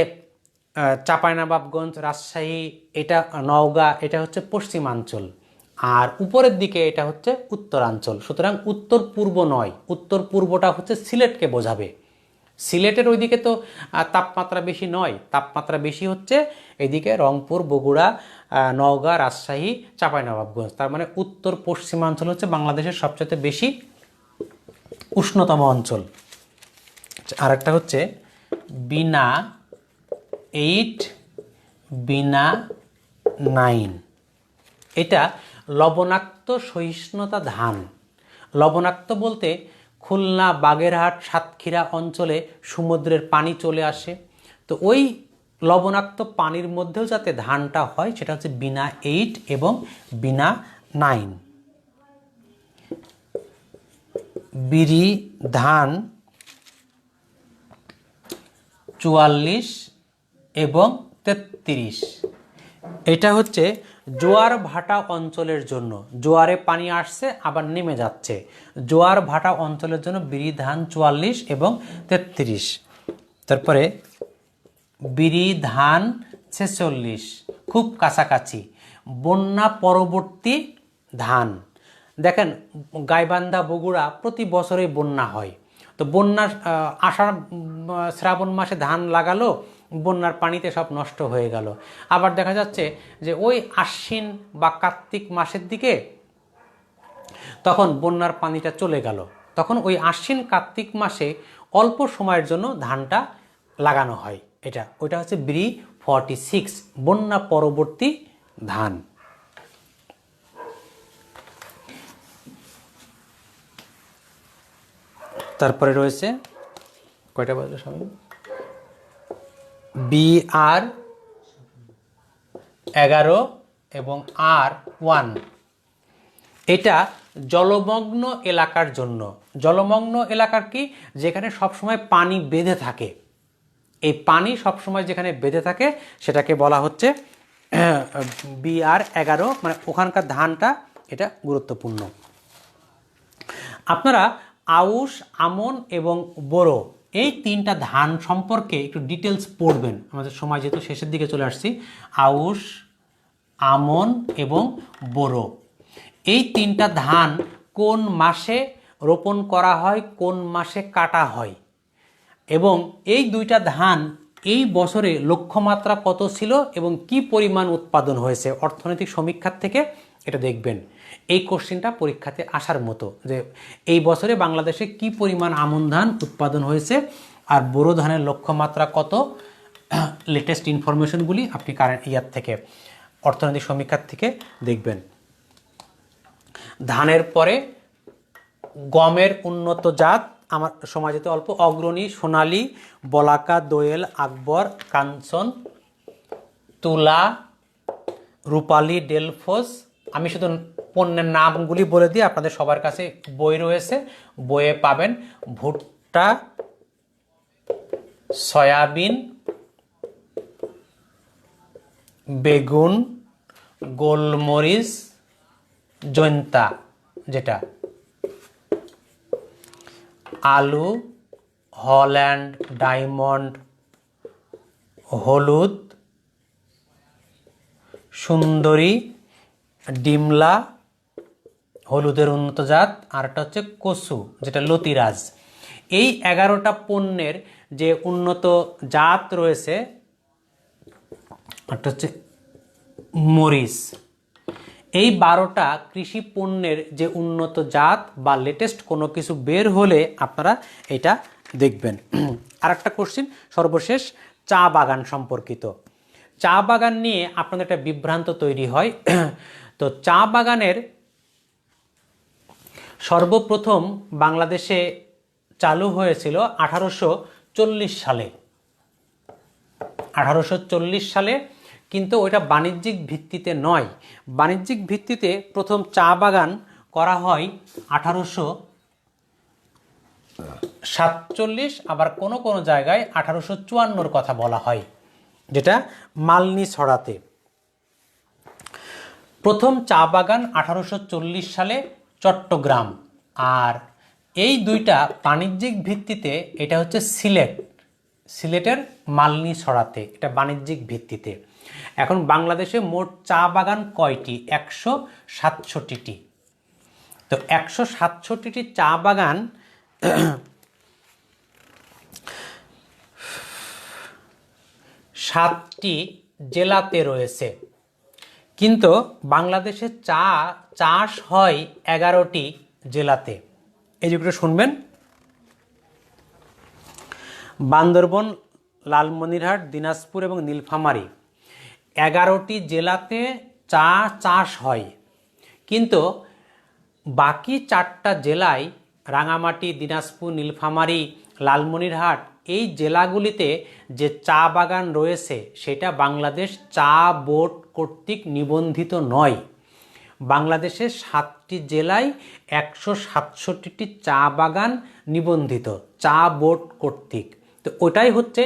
চাঁপাইনবাবগঞ্জ, রাজশাহী, এটা নওগাঁ, এটা হচ্ছে পশ্চিমাঞ্চল, আর উপরের দিকে এটা হচ্ছে উত্তরাঞ্চল। সুতরাং উত্তর পূর্ব নয়, উত্তর পূর্বটা হচ্ছে সিলেটকে বোঝাবে। সিলেটের ওইদিকে তো তাপমাত্রা বেশি নয়, তাপমাত্রা বেশি হচ্ছে এদিকে রংপুর, বগুড়া, নওগাঁ, রাজশাহী, চাঁপাইনবাবগঞ্জ। তার মানে উত্তর পশ্চিমাঞ্চল হচ্ছে বাংলাদেশের সবচেয়ে বেশি উষ্ণতম অঞ্চল। আর একটা হচ্ছে বিনা 8, বিনা 9, এটা লবণাক্ত সহিষ্ণুতা ধান। লবণাক্ত বলতে খুলনা, বাগেরহাট, সাতক্ষীরা অঞ্চলে সমুদ্রের পানি চলে আসে, তো ওই লবণাক্ত পানির মধ্যেও যাতে ধানটা হয় সেটা হচ্ছে বিনা 8 এবং বিনা 9। বিরি ধান 44 এবং 33, এটা হচ্ছে জোয়ার ভাটা অঞ্চলের জন্য। জোয়ারে পানি আসছে আবার নেমে যাচ্ছে, জোয়ার ভাটা অঞ্চলের জন্য বিরি ধান 44 এবং 33। তারপরে বিরি ধান 46, খুব কাছাকাছি, বন্যা পরবর্তী ধান। দেখেন গাইবান্ধা, বগুড়া প্রতি বছরই বন্যা হয়, তো বন্যার আষাঢ় শ্রাবণ মাসে ধান লাগালো, বন্যার পানিতে সব নষ্ট হয়ে গেল। আবার দেখা যাচ্ছে যে ওই আশ্বিন বা কার্তিক মাসের দিকে তখন বন্যার পানিটা চলে গেল, তখন ওই আশ্বিন কার্তিক মাসে অল্প সময়ের জন্য ধানটা লাগানো হয়। ওইটা হচ্ছে BRI 46, বন্যা পরবর্তী ধান। তারপরে রয়েছে কয়টা বাজলো সবাই? BR 11 এবং R1, এটা জলমগ্ন এলাকার জন্য। জলমগ্ন এলাকার কি? যেখানে সবসময় পানি বেঁধে থাকে। এই পানি সবসময় যেখানে বেঁধে থাকে সেটাকে বলা হচ্ছে BR 11, মানে ওখানকার ধানটা এটা গুরুত্বপূর্ণ। আপনারা আউশ, আমন এবং বোরো এই 3টা ধান সম্পর্কে একটু ডিটেলস পড়বেন। আমাদের সময় যেহেতু শেষের দিকে চলে আসছি। আউশ, আমন এবং বোরো এই 3টা ধান কোন মাসে রোপণ করা হয়, কোন মাসে কাটা হয়, এবং এই 2টা ধান এই বছরে লক্ষ্যমাত্রা কত ছিল এবং কি পরিমাণ উৎপাদন হয়েছে, অর্থনৈতিক সমীক্ষার থেকে এটা দেখবেন। এই কোশ্চেনটা পরীক্ষাতে আসার মতো, যে এই বছরে বাংলাদেশে কি পরিমাণ আমন ধান উৎপাদন হয়েছে আর বোরো ধানের লক্ষ্যমাত্রা কত, লেটেস্ট ইনফরমেশনগুলি আপনি কারেন্ট ইয়ার থেকে, অর্থনৈতিক সমীক্ষার থেকে দেখবেন। ধানের পরে গমের উন্নত জাত, আমার সময় যেতে অল্প, অগ্রণী, সোনালী, বলাকা, দোয়েল, আকবর, কাঞ্চন, তুলা, রূপালী, ডেলফোস। আমি শুধু পণ্যের নামগুলি বলে দিই, আপনাদের সবার কাছে বই রয়েছে, বইয়ে পাবেন। ভুট্টা, সয়াবিন, বেগুন, গোলমরিচ, জৈন্তা, যেটা আলু, হল্যান্ড, ডায়মন্ড, হলুদ, সুন্দরী, ডিমলা, হলুদের উন্নত জাত, আর একটা হচ্ছে কচু, যেটা লতিরাজ। এই 11টা পণ্যের যে উন্নত জাত রয়েছে, একটা হচ্ছে মরিচ। এই 12টা কৃষি পণ্যের যে উন্নত জাত বা লেটেস্ট কোনো কিছু বের হলে আপনারা এটা দেখবেন। আর একটা কোশ্চেন সর্বশেষ, চা বাগান সম্পর্কিত। চা বাগান নিয়ে আপনাদের একটা বিভ্রান্ত তৈরি হয়। তো চা বাগানের সর্বপ্রথম বাংলাদেশে চালু হয়েছিল 1840 সালে। 1840 সালে, কিন্তু ওইটা বাণিজ্যিক ভিত্তিতে নয়। বাণিজ্যিক ভিত্তিতে প্রথম চা বাগান করা হয় 1847, আবার কোনো কোনো জায়গায় 1854 কথা বলা হয়, যেটা মালনী ছড়াতে। প্রথম চা বাগান 1840 সালে চট্টগ্রাম, আর এই দুইটা বাণিজ্যিক ভিত্তিতে, এটা হচ্ছে সিলেটের মালনী ছড়াতে, এটা বাণিজ্যিক ভিত্তিতে। এখন বাংলাদেশে মোট চা বাগান কয়টি? 167টি। তো 167টি চা বাগান 7টি জেলাতে রয়েছে, কিন্তু বাংলাদেশে চা চাষ হয় 11টি জেলাতে। এই যেগুলো শুনবেন: বান্দরবন, লালমনিরহাট, দিনাজপুর এবং নীলফামারী, 11টি জেলাতে চা চাষ হয়। কিন্তু বাকি 4টা জেলায়, রাঙামাটি, দিনাজপুর, নীলফামারী, লালমনিরহাট, এই জেলাগুলিতে যে চা বাগান রয়েছে সেটা বাংলাদেশ চা বোর্ড কর্তৃক নিবন্ধিত নয়। বাংলাদেশের 7টি জেলায় 167টি চা বাগান নিবন্ধিত চা বোর্ড কর্তৃক। তো ওটাই হচ্ছে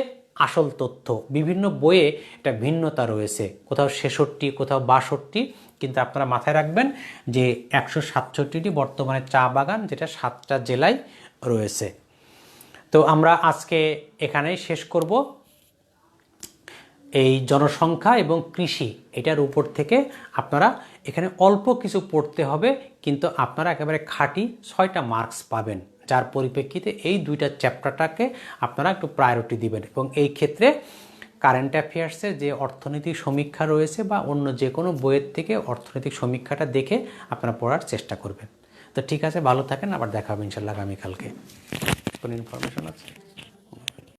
আসল তথ্য। বিভিন্ন বইয়ে এটা ভিন্নতা রয়েছে, কোথাও 66, কোথাও 62, কিন্তু আপনারা মাথায় রাখবেন যে 167টি বর্তমানে চা বাগান, যেটা 7টা জেলায় রয়েছে। তো আমরা আজকে এখানেই শেষ করব। এই জনসংখ্যা এবং কৃষি, এটার উপর থেকে আপনারা এখানে অল্প কিছু পড়তে হবে, কিন্তু আপনারা একেবারে খাঁটি 6টা মার্কস পাবেন, যার পরিপ্রেক্ষিতে এই 2টা চ্যাপ্টারটাকে আপনারা একটু প্রায়োরিটি দিবেন। এবং এই ক্ষেত্রে কারেন্ট অ্যাফেয়ার্সের যে অর্থনৈতিক সমীক্ষা রয়েছে বা অন্য যে কোনো বইয়ের থেকে অর্থনৈতিক সমীক্ষাটা দেখে আপনারা পড়ার চেষ্টা করবেন। তো ঠিক আছে, ভালো থাকেন, আবার দেখা হবে ইনশাল্লাহ আগামীকালকে। কোনো ইনফরমেশন আছে?